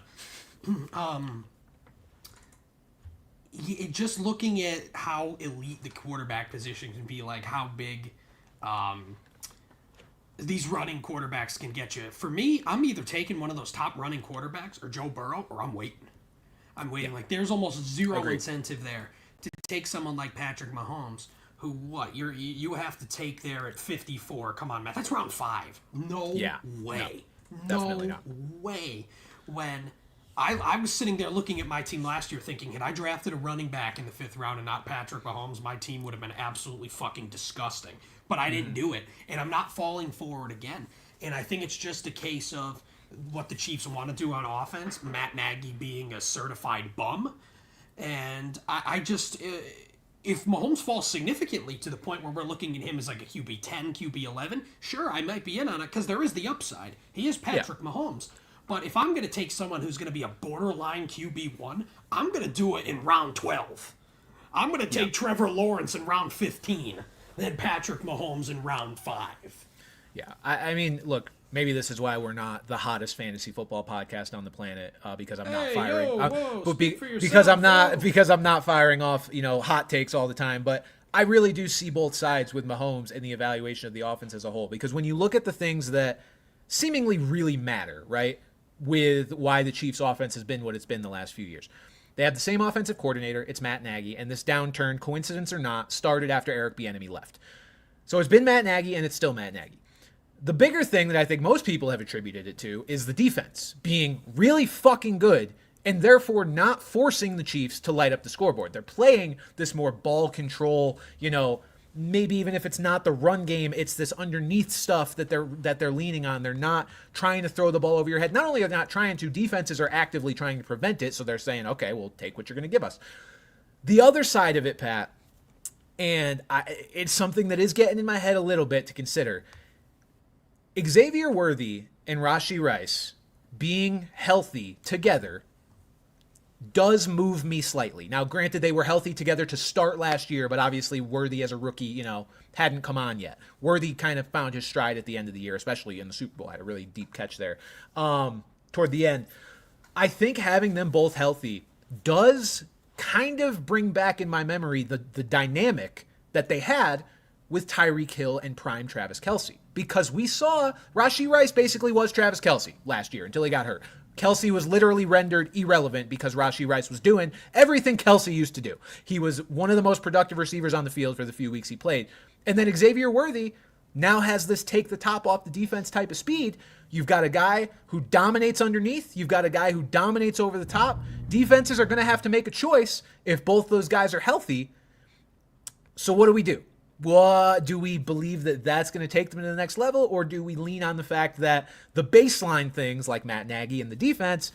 just looking at how elite the quarterback position can be, like how big these running quarterbacks can get you. For me, I'm either taking one of those top running quarterbacks or Joe Burrow, or I'm waiting. Yeah. Like, there's almost zero incentive there to take someone like Patrick Mahomes, who, you have to take there at 54. Come on, Matt. That's round 5. No way. No way. When I was sitting there looking at my team last year thinking, had I drafted a running back in the 5th round and not Patrick Mahomes, my team would have been absolutely fucking disgusting. But I didn't do it, and I'm not falling forward again. And I think it's just a case of what the Chiefs want to do on offense, Matt Nagy being a certified bum. And I just, if Mahomes falls significantly to the point where we're looking at him as like a QB 10, QB 11, sure, I might be in on it because there is the upside. He is Patrick Mahomes. But if I'm going to take someone who's going to be a borderline QB 1, I'm going to do it in round 12. I'm going to take Trevor Lawrence in round 15. Than Patrick Mahomes in round 5. Yeah, I mean, look, maybe this is why we're not the hottest fantasy football podcast on the planet, because I'm not firing. Because I'm not firing off, hot takes all the time. But I really do see both sides with Mahomes and the evaluation of the offense as a whole. Because when you look at the things that seemingly really matter, right, with why the Chiefs' offense has been what it's been the last few years. They have the same offensive coordinator. It's Matt Nagy. And this downturn, coincidence or not, started after Eric Bieniemy left. So it's been Matt Nagy, and it's still Matt Nagy. The bigger thing that I think most people have attributed it to is the defense being really fucking good and therefore not forcing the Chiefs to light up the scoreboard. They're playing this more ball control, maybe even if it's not the run game, it's this underneath stuff that they're leaning on. They're not trying to throw the ball over your head. Not only are they not trying to, defenses are actively trying to prevent it, so they're saying, okay, we'll take what you're going to give us. The other side of it, Pat, and it's something that is getting in my head a little bit to consider. Xavier Worthy and Rashee Rice being healthy together does move me slightly. Now, granted, they were healthy together to start last year, but obviously Worthy as a rookie, hadn't come on yet. Worthy kind of found his stride at the end of the year, especially in the Super Bowl. Had a really deep catch there toward the end. I think having them both healthy does kind of bring back in my memory the dynamic that they had with Tyreek Hill and prime Travis Kelce. Because we saw Rashee Rice basically was Travis Kelce last year until he got hurt. Kelce was literally rendered irrelevant because Rashee Rice was doing everything Kelce used to do. He was one of the most productive receivers on the field for the few weeks he played. And then Xavier Worthy now has this take the top off the defense type of speed. You've got a guy who dominates underneath. You've got a guy who dominates over the top. Defenses are going to have to make a choice if both those guys are healthy. So what do we do? What do we believe that that's going to take them to the next level, or do we lean on the fact that the baseline things like Matt Nagy and the defense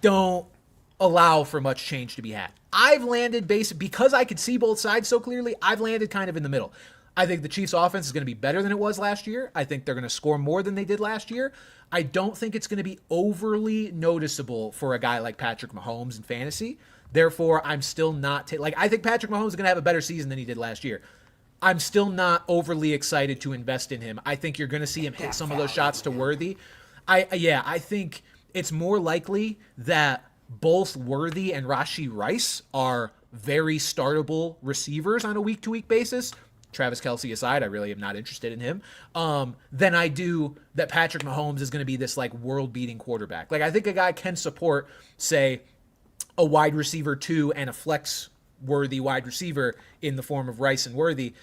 don't allow for much change to be had? I've landed because I could see both sides so clearly. I've landed kind of in the middle. I think the Chiefs' offense is going to be better than it was last year. I think they're going to score more than they did last year. I don't think it's going to be overly noticeable for a guy like Patrick Mahomes in fantasy. Therefore, I'm still not I think Patrick Mahomes is going to have a better season than he did last year. I'm still not overly excited to invest in him. I think you're going to see him hit some of those shots to Worthy. I think it's more likely that both Worthy and Rashee Rice are very startable receivers on a week-to-week basis. Travis Kelce aside, I really am not interested in him. Than I do that Patrick Mahomes is going to be this world-beating quarterback. I think a guy can support, say, a wide receiver 2 and a flex worthy wide receiver in the form of Rice and Worthy,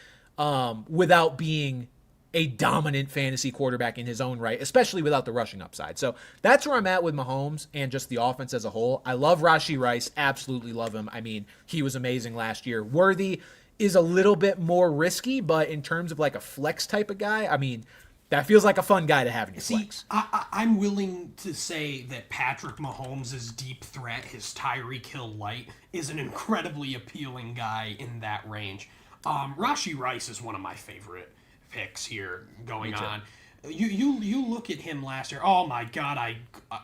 without being a dominant fantasy quarterback in his own right, especially without the rushing upside. So that's where I'm at with Mahomes and just the offense as a whole. I love Rashee Rice, absolutely love him. I mean, he was amazing last year. Worthy is a little bit more risky, but in terms of a flex type of guy, I mean, that feels like a fun guy to have in your flex. I'm willing to say that Patrick Mahomes' deep threat, his Tyreek Hill light, is an incredibly appealing guy in that range. Rashee Rice is one of my favorite picks here going on. You look at him last year. Oh my God, I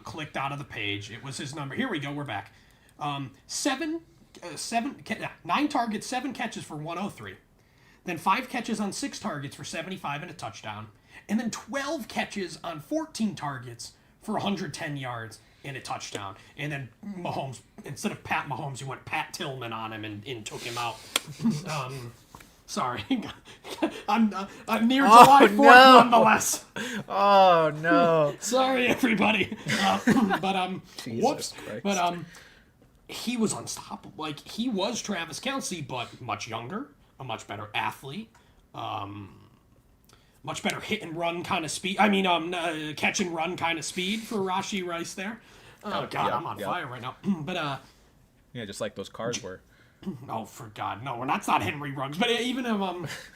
clicked out of the page. It was his number. Here we go. We're back. 9 targets, 7 catches for 103. Then 5 catches on 6 targets for 75 and a touchdown. And then 12 catches on 14 targets for 110 yards and a touchdown. And then Mahomes, instead of Pat Mahomes, he went Pat Tillman on him and took him out. Sorry. I'm near July 4th nonetheless. Oh, no. Sorry, everybody. Whoops. Christ. But he was unstoppable. He was Travis Kelce, but much younger, a much better athlete. Much better hit and run kind of speed. I mean, catch and run kind of speed for Rashee Rice there. Oh, God, I'm on fire right now. But, yeah, just like those cars were. Oh, for God, no, that's not Henry Ruggs. But even if,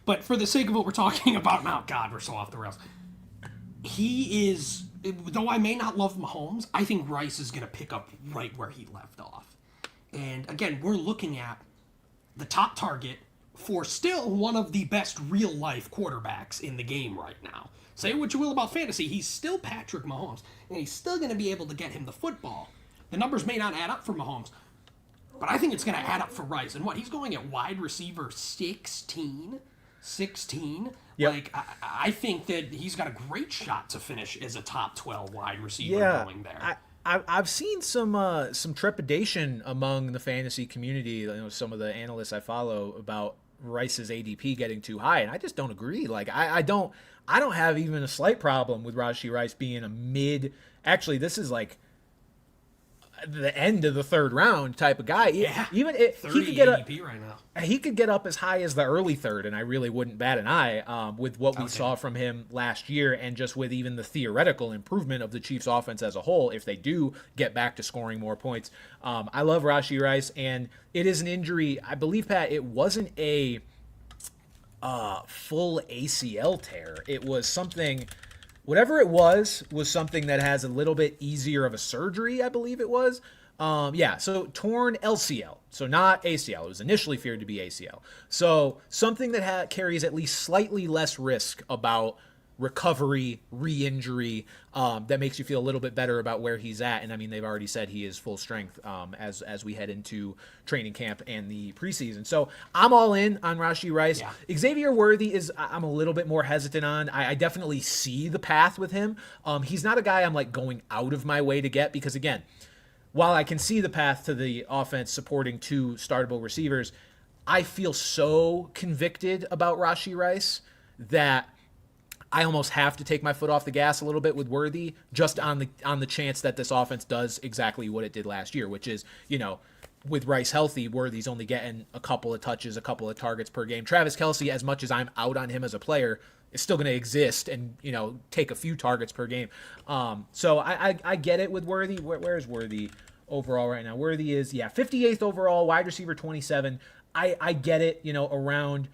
but for the sake of what we're talking about now, God, we're so off the rails. He is, though I may not love Mahomes, I think Rice is going to pick up right where he left off. And, again, we're looking at the top target for still one of the best real-life quarterbacks in the game right now. Say what you will about fantasy, he's still Patrick Mahomes, and he's still going to be able to get him the football. The numbers may not add up for Mahomes, but I think it's going to add up for Rice. And he's going at wide receiver 16? 16? Yep. I think that he's got a great shot to finish as a top 12 wide receiver going there. I've seen some trepidation among the fantasy community, some of the analysts I follow, about Rice's ADP getting too high, and I just don't agree. I don't have even a slight problem with Rashee Rice being a mid. Actually, this is the end of the 3rd round type of guy. Yeah, he could get ADP right now. He could get up as high as the early 3rd, and I really wouldn't bat an eye with what we saw from him last year, and just with even the theoretical improvement of the Chiefs' offense as a whole. If they do get back to scoring more points, I love Rashee Rice, and it is an injury. I believe, Pat, it wasn't a full ACL tear. It was something. Whatever it was something that has a little bit easier of a surgery, I believe it was. So torn LCL. So not ACL. It was initially feared to be ACL. So something that carries at least slightly less risk about recovery, re-injury, that makes you feel a little bit better about where he's at. And I mean, they've already said he is full strength as we head into training camp and the preseason. So I'm all in on Rashee Rice. Yeah. Xavier Worthy I'm a little bit more hesitant on. I definitely see the path with him. He's not a guy I'm going out of my way to get, because again, while I can see the path to the offense supporting 2 startable receivers, I feel so convicted about Rashee Rice that I almost have to take my foot off the gas a little bit with Worthy, just on the chance that this offense does exactly what it did last year, which is, with Rice healthy, Worthy's only getting a couple of touches, a couple of targets per game. Travis Kelce, as much as I'm out on him as a player, is still going to exist and, take a few targets per game. So I get it with Worthy. Where's Worthy overall right now? Worthy is, 58th overall, wide receiver 27. I get it, around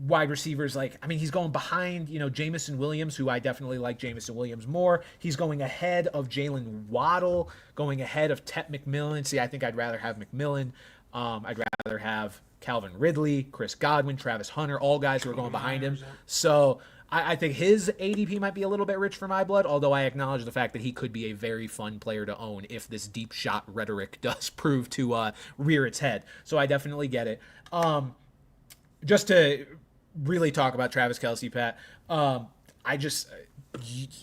wide receivers. Like, I mean, he's going behind, Jamison Williams, who I definitely like Jamison Williams more. He's going ahead of Jalen Waddle, going ahead of Tet McMillan. See, I think I'd rather have McMillan. I'd rather have Calvin Ridley, Chris Godwin, Travis Hunter, all guys who are going behind him. So I think his ADP might be a little bit rich for my blood, although I acknowledge the fact that he could be a very fun player to own if this deep shot rhetoric does prove to rear its head. So I definitely get it. Just to really talk about Travis Kelce, Pat, I just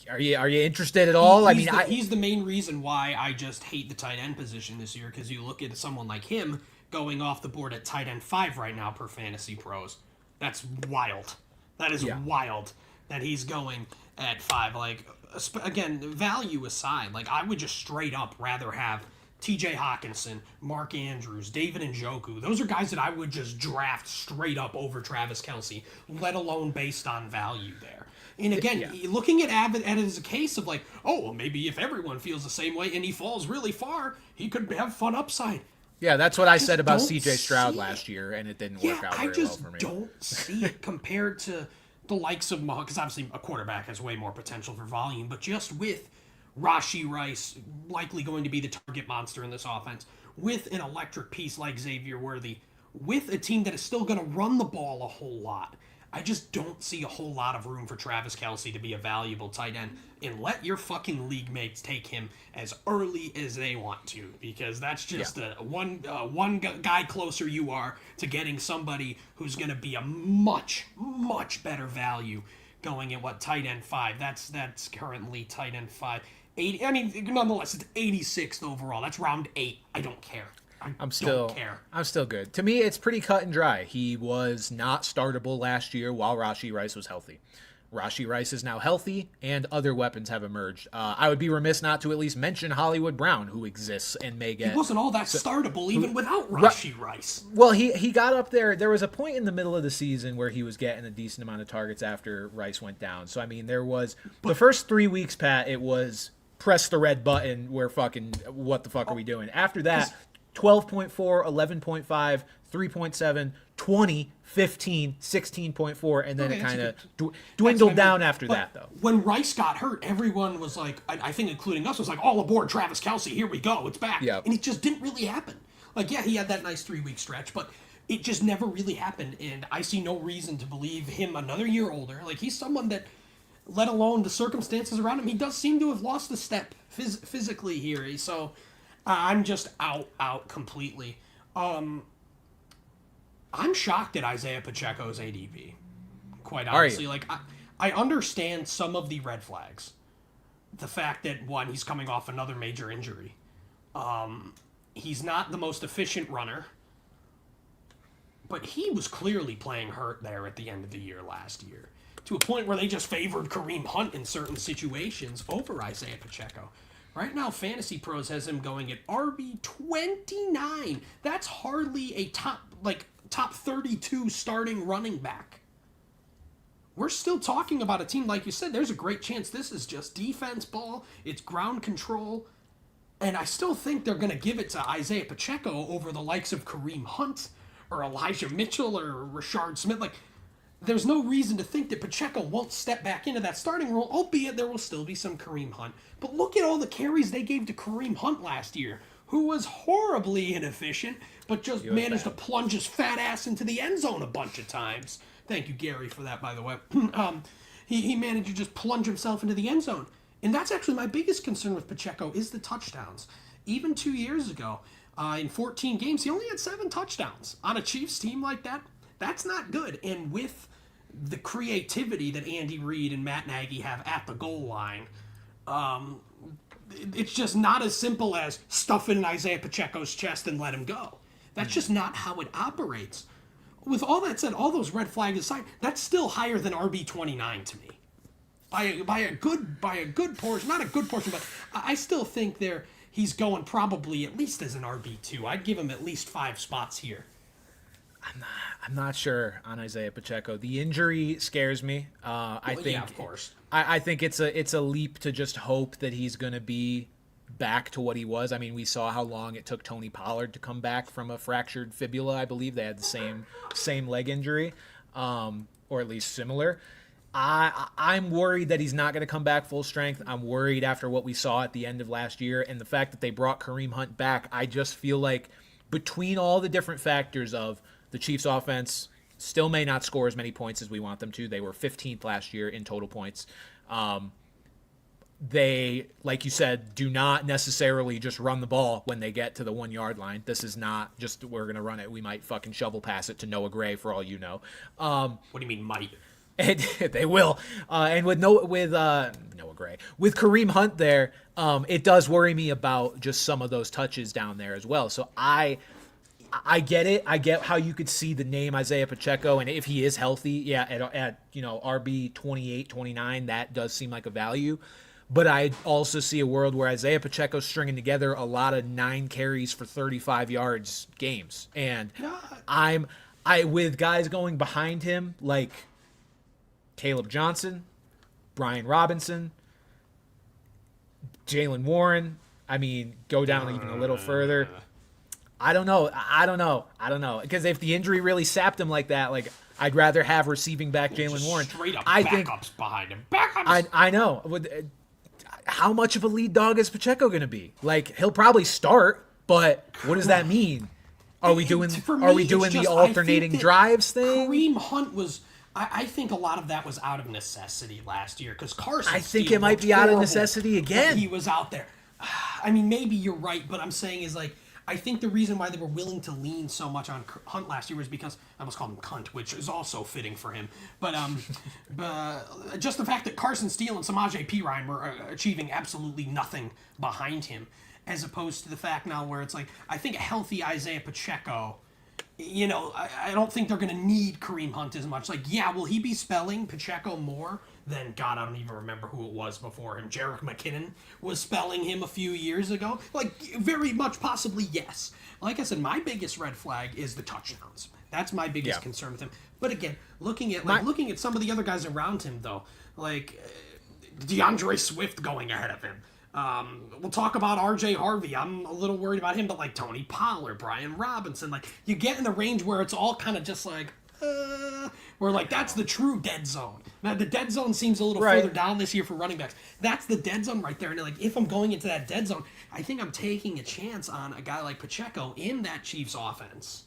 are you interested at all? He's the main reason why I just hate the tight end position this year, because you look at someone like him going off the board at tight end 5 right now per Fantasy Pros. That's wild. That is wild that he's going at 5. Like, again, value aside, like, I would just straight up rather have TJ Hawkinson, Mark Andrews, David Njoku. Those are guys that I would just draft straight up over Travis Kelce, let alone based on value there. And again, looking at it as a case of like, oh, well, maybe if everyone feels the same way and he falls really far, he could have fun upside. Yeah, that's what I said about CJ Stroud last year, and it didn't work out very well for me. I just don't see it compared to the likes of Mahomes, because obviously a quarterback has way more potential for volume, but just with Rashee Rice likely going to be the target monster in this offense, with an electric piece like Xavier Worthy, with a team that is still going to run the ball a whole lot, I just don't see a whole lot of room for Travis Kelce to be a valuable tight end, and let your fucking league mates take him as early as they want to, because that's just one guy closer you are to getting somebody who's going to be a much, much better value going at tight end 5. That's currently tight end 5. 80, I mean, nonetheless, it's 86th overall. That's round 8. I don't care. I'm still good. To me, it's pretty cut and dry. He was not startable last year while Rashee Rice was healthy. Rashee Rice is now healthy, and other weapons have emerged. I would be remiss not to at least mention Hollywood Brown, who exists and may get... He wasn't all that startable even without Rashee Rice. Well, he got up there. There was a point in the middle of the season where he was getting a decent amount of targets after Rice went down. So, I mean, there was... the first 3 weeks, Pat, it was press the red button. We're fucking... what the fuck are we doing? After that... 12.4, 11.5, 3.7, 20, 15, 16.4, and then it kind of dwindled down after that, though. When Rice got hurt, everyone was like, I think including us, was like, all aboard Travis Kelce, here we go, it's back. Yep. And it just didn't really happen. Like, yeah, he had that nice 3-week stretch, but it just never really happened, and I see no reason to believe him another year older. Like, he's someone that, let alone the circumstances around him, he does seem to have lost a step physically here, so... I'm just out completely. I'm shocked at Isaiah Pacheco's ADP, quite honestly. Like, I understand some of the red flags. The fact that, one, he's coming off another major injury. He's not the most efficient runner, but he was clearly playing hurt there at the end of the year last year, to a point where they just favored Kareem Hunt in certain situations over Isaiah Pacheco. Right now, Fantasy Pros has him going at RB29. That's hardly a top 32 starting running back. We're still talking about a team, like you said, there's a great chance this is just defense ball, it's ground control, and I still think they're going to give it to Isaiah Pacheco over the likes of Kareem Hunt or Elijah Mitchell or Rashard Smith. Like, there's no reason to think that Pacheco won't step back into that starting role, albeit there will still be some Kareem Hunt. But look at all the carries they gave to Kareem Hunt last year, who was horribly inefficient, but just managed to plunge his fat ass into the end zone a bunch of times. Thank you, Gary, for that, by the way. He managed to just plunge himself into the end zone. And that's actually my biggest concern with Pacheco is the touchdowns. Even 2 years ago, in 14 games, he only had 7 touchdowns. On a Chiefs team like that, that's not good. And with the creativity that Andy Reid and Matt Nagy have at the goal line, it's just not as simple as stuff it in Isaiah Pacheco's chest and let him go. That's just not how it operates. With all that said, all those red flags aside, that's still higher than RB29 to me. By a good portion, not a good portion, but I still think he's going probably at least as an RB2. I'd give him at least 5 spots here. I'm not sure on Isaiah Pacheco. The injury scares me. I think, yeah, of course. I think it's a leap to just hope that he's going to be back to what he was. I mean, we saw how long it took Tony Pollard to come back from a fractured fibula. I believe they had the same leg injury, or at least similar. I'm worried that he's not going to come back full strength. I'm worried after what we saw at the end of last year and the fact that they brought Kareem Hunt back. I just feel like between all the different factors of the Chiefs offense still may not score as many points as we want them to. They were 15th last year in total points. They, like you said, do not necessarily just run the ball when they get to the 1 yard line. This is not just, we're going to run it. We might fucking shovel pass it to Noah Gray for all you know. What do you mean might? And they will. And with Noah Gray, with Kareem Hunt there, it does worry me about just some of those touches down there as well. So I get it. I get how you could see the name Isaiah Pacheco, and if he is healthy, yeah, at RB 28, 29, that does seem like a value. But I also see a world where Isaiah Pacheco's stringing together a lot of 9 carries for 35 yards games, and I with guys going behind him like Caleb Johnson, Brian Robinson, Jalen Warren. I mean, go down even a little further. I don't know. Because if the injury really sapped him like that, like I'd rather have receiving back Jalen Warren. Straight up backups behind him. Backups. I know. How much of a lead dog is Pacheco going to be? Like, he'll probably start, but what does that mean? Are we doing the alternating drives thing? Kareem Hunt was. I think a lot of that was out of necessity last year because Carson. I think it might be out of necessity again. He was out there. I mean, maybe you're right, but I'm saying is like I think the reason why they were willing to lean so much on Hunt last year was because I almost called him Cunt, which is also fitting for him. But just the fact that Carson Steele and Samaje Perine were achieving absolutely nothing behind him, as opposed to the fact now where it's like I think a healthy Isaiah Pacheco. I don't think they're going to need Kareem Hunt as much. Like, yeah, will he be spelling Pacheco more than, God, I don't even remember who it was before him. Jerick McKinnon was spelling him a few years ago. Like, very much possibly, yes. Like I said, my biggest red flag is the touchdowns. That's my biggest concern with him. But again, looking at some of the other guys around him, though, like DeAndre Swift going ahead of him. We'll talk about RJ Harvey. I'm a little worried about him, but like Tony Pollard, Brian Robinson, like you get in the range where it's all kind of just like, where like that's the true dead zone. Now the dead zone seems a little further down this year for running backs. That's the dead zone right there. And like if I'm going into that dead zone, I think I'm taking a chance on a guy like Pacheco in that Chiefs offense.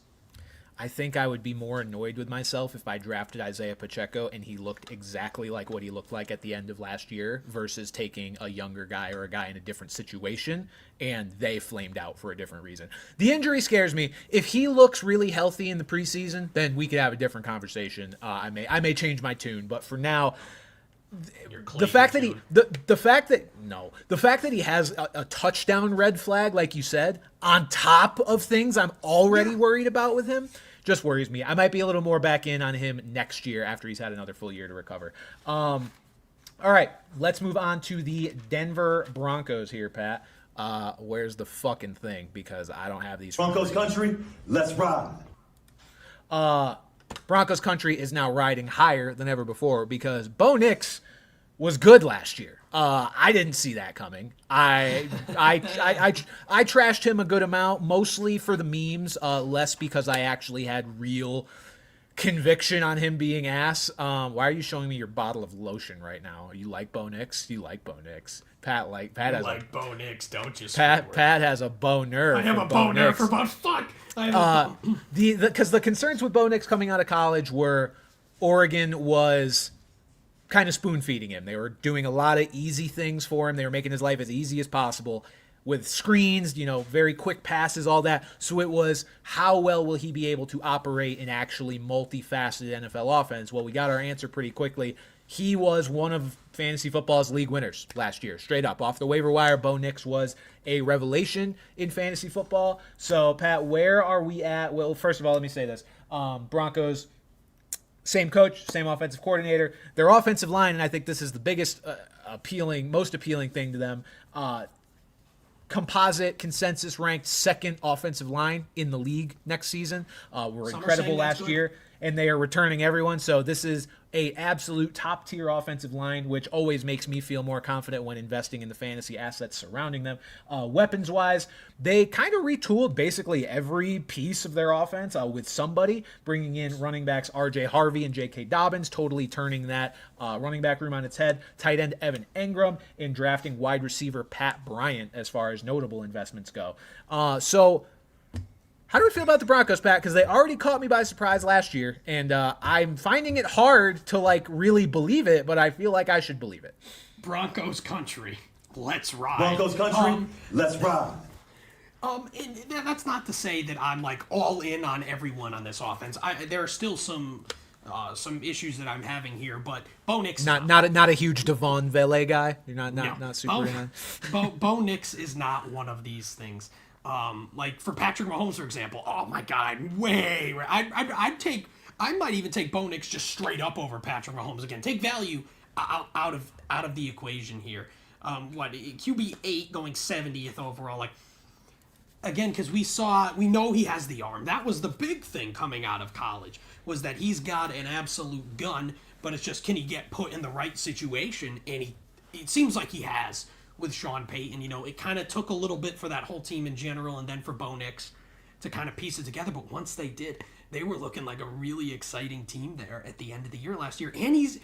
I think I would be more annoyed with myself if I drafted Isaiah Pacheco and he looked exactly like what he looked like at the end of last year versus taking a younger guy or a guy in a different situation and they flamed out for a different reason. The injury scares me. If he looks really healthy in the preseason, then we could have a different conversation. I may change my tune, but for now, the fact that he has a touchdown red flag, like you said, on top of things I'm already worried about with him, just worries me. I might be a little more back in on him next year after he's had another full year to recover. All right, let's move on to the Denver Broncos here, Pat. Where's the fucking thing? Because I don't have these. Broncos country, let's ride. Broncos country is now riding higher than ever before because Bo Nix was good last year. I didn't see that coming. I trashed him a good amount, mostly for the memes, less because I actually had real conviction on him being ass. Why are you showing me your bottle of lotion right now? You like Bo Nix? You like Bo Nix? Pat has like Bo Nix, don't you? Pat has a boner. I have a boner for Bo. Fuck. Because the concerns with Bo Nix coming out of college were Oregon was kind of spoon feeding him. They were doing a lot of easy things for him. They were making his life as easy as possible with screens, very quick passes, all that. So it was, how well will he be able to operate in actually multifaceted NFL offense? Well, we got our answer pretty quickly. He was one of fantasy football's league winners last year, straight up. Off the waiver wire, Bo Nix was a revelation in fantasy football. So, Pat, where are we at? Well, first of all, let me say this. Broncos, same coach, same offensive coordinator. Their offensive line, and I think this is the biggest most appealing thing to them, composite consensus ranked second offensive line in the league next season. Were incredible last year, and they are returning everyone. So this is a absolute top tier offensive line, which always makes me feel more confident when investing in the fantasy assets surrounding them. Weapons wise, they kind of retooled basically every piece of their offense with somebody, bringing in running backs RJ Harvey and J.K. Dobbins, totally turning that running back room on its head. Tight end Evan Engram, and drafting wide receiver Pat Bryant as far as notable investments go. So how do we feel about the Broncos, Pat? Because they already caught me by surprise last year, and I'm finding it hard to really believe it, but I feel like I should believe it. Broncos country, let's ride. Broncos country, let's ride. And that's not to say that I'm all in on everyone on this offense. There are still some issues that I'm having here, but Bo Nix not a huge Devon Vele guy. You're not super in on. Bo Nix is not one of these things. For Patrick Mahomes, for example, oh my God, I might even take Bo Nix just straight up over Patrick Mahomes again. Take value out of the equation here. QB 8 going 70th overall, again, because we know he has the arm. That was the big thing coming out of college, was that he's got an absolute gun, but it's just, can he get put in the right situation? And it seems like he has with Sean Payton. It kind of took a little bit for that whole team in general, and then for Bo Nix to kind of piece it together. But once they did, they were looking like a really exciting team there at the end of the year last year. And he's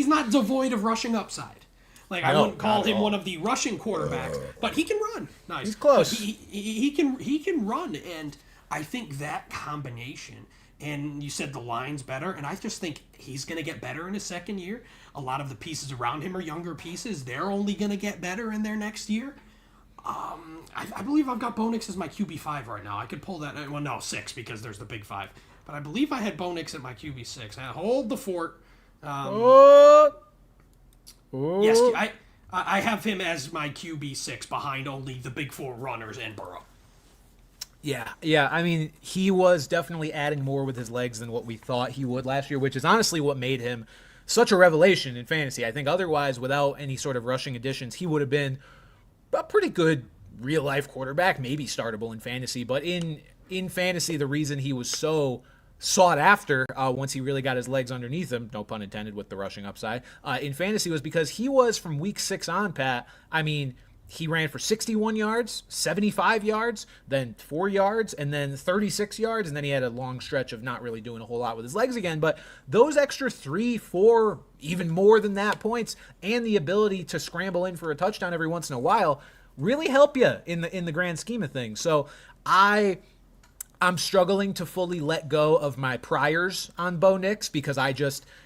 not devoid of rushing upside. I wouldn't call him one of the rushing quarterbacks, but he can run. Nice. He's close. He can run, and I think that combination. And you said the line's better, and I just think he's going to get better in his second year. A lot of the pieces around him are younger pieces. They're only going to get better in their next year. I believe I've got Bo Nix as my QB5 right now. I could pull that. Well, no, 6, because there's the big 5. But I believe I had Bo Nix at my QB6. Hold the fort. Yes, I have him as my QB6 behind only the big 4 runners and Burrow. Yeah. I mean, he was definitely adding more with his legs than what we thought he would last year, which is honestly what made him such a revelation in fantasy. I think otherwise, without any sort of rushing additions, he would have been a pretty good real-life quarterback, maybe startable in fantasy. But in fantasy, the reason he was so sought after once he really got his legs underneath him, no pun intended with the rushing upside, in fantasy was because he was, from week 6 on, Pat, he ran for 61 yards, 75 yards, then 4 yards, and then 36 yards, and then he had a long stretch of not really doing a whole lot with his legs again. But those extra 3, 4, even more than that points, and the ability to scramble in for a touchdown every once in a while really help you in the grand scheme of things. So I'm struggling to fully let go of my priors on Bo Nix, because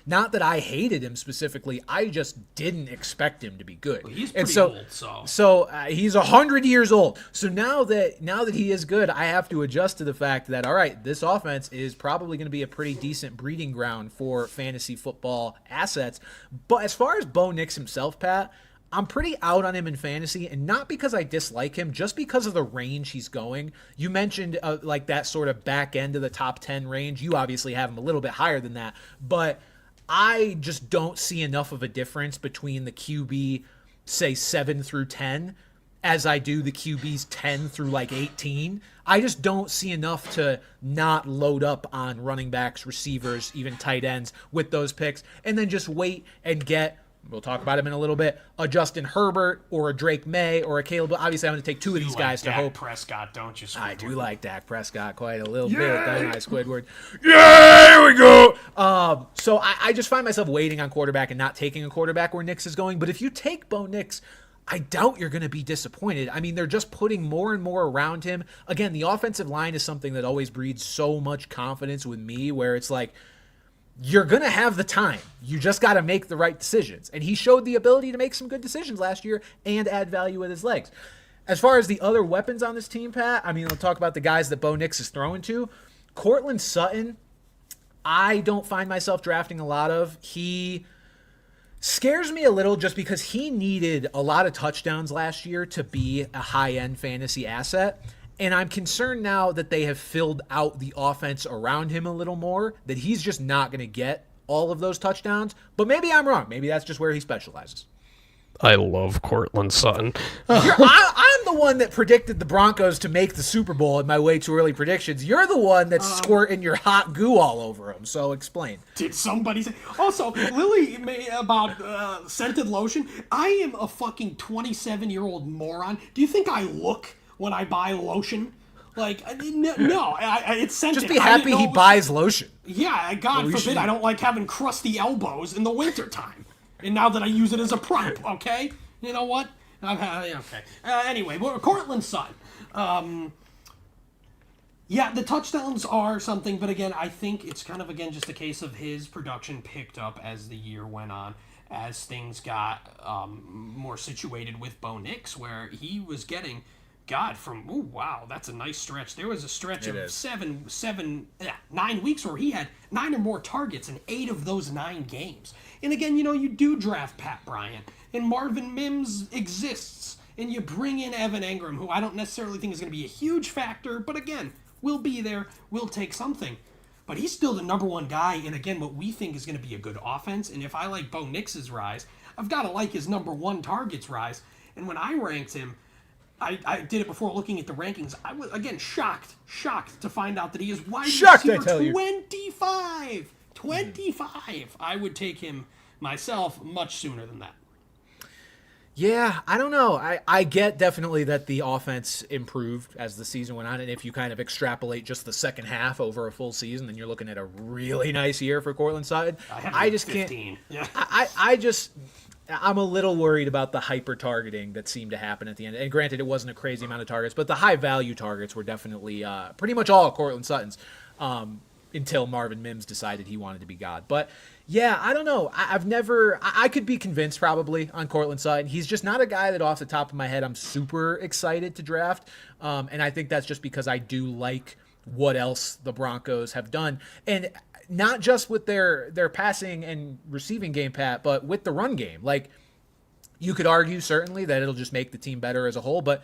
not that I hated him specifically, I just didn't expect him to be good. Well, he's pretty old, so he's 100 years old. So now that he is good, I have to adjust to the fact that, all right, this offense is probably going to be a pretty decent breeding ground for fantasy football assets. But as far as Bo Nix himself, Pat, I'm pretty out on him in fantasy, and not because I dislike him, just because of the range he's going. You mentioned that sort of back end of the top 10 range. You obviously have him a little bit higher than that, but I just don't see enough of a difference between the QB, say 7 through 10, as I do the QBs 10 through 18. I just don't see enough to not load up on running backs, receivers, even tight ends with those picks, and then just wait and get, we'll talk about him in a little bit, a Justin Herbert or a Drake May or a Caleb. Obviously, I'm going to take 2 of these guys to hope. Prescott, don't you, Squidward? I do like Dak Prescott quite a little bit, don't I, Squidward? Yeah, here we go. So I just find myself waiting on quarterback and not taking a quarterback where Nix is going. But if you take Bo Nix, I doubt you're going to be disappointed. They're just putting more and more around him. Again, the offensive line is something that always breeds so much confidence with me, where it's you're going to have the time. You just got to make the right decisions. And he showed the ability to make some good decisions last year and add value with his legs. As far as the other weapons on this team, Pat, we'll talk about the guys that Bo Nix is throwing to. Cortland Sutton, I don't find myself drafting a lot of. He scares me a little just because he needed a lot of touchdowns last year to be a high-end fantasy asset. And I'm concerned now that they have filled out the offense around him a little more, that he's just not going to get all of those touchdowns. But maybe I'm wrong. Maybe that's just where he specializes. I love Cortland Sutton. I'm the one that predicted the Broncos to make the Super Bowl in my way too early predictions. You're the one that's squirting your hot goo all over them. So explain. Did somebody say? Also, Lily about scented lotion. I am a fucking 27-year-old moron. Do you think I look when I buy lotion? Like, no, it's scented. Just be happy he buys lotion. Yeah, God forbid I don't like having crusty elbows in the wintertime. And now that I use it as a prop, okay? You know what? Okay. Anyway, Cortland Sutton. Yeah, the touchdowns are something, but again, I think it's kind of, again, just a case of his production picked up as the year went on, as things got more situated with Bo Nix, where he was getting... God, that's a nice stretch. There was a stretch of 9 weeks where he had 9 or more targets in 8 of those 9 games. And again, you do draft Pat Bryant, and Marvin Mims exists, and you bring in Evan Engram, who I don't necessarily think is going to be a huge factor, but again, will be there, will take something. But he's still the number one guy, and again, what we think is going to be a good offense, and if I like Bo Nix's rise, I've got to like his number 1 targets rise. And when I ranked him, I did it before looking at the rankings. I was, again, shocked to find out that he is wide receiver 25. 25. I would take him myself much sooner than that. Yeah, I don't know. I get definitely that the offense improved as the season went on, and if you kind of extrapolate just the second half over a full season, then you're looking at a really nice year for Cortland Sutton. I just 15. Can't. Yeah. I'm a little worried about the hyper targeting that seemed to happen at the end. And granted, it wasn't a crazy amount of targets, but the high value targets were definitely pretty much all Cortland Sutton's until Marvin Mims decided he wanted to be God. But yeah, I don't know. I could be convinced probably on Cortland Sutton. He's just not a guy that off the top of my head I'm super excited to draft. And I think that's just because I do like what else the Broncos have done. And not just with their passing and receiving game, Pat, but with the run game. Like, you could argue certainly that it'll just make the team better as a whole, but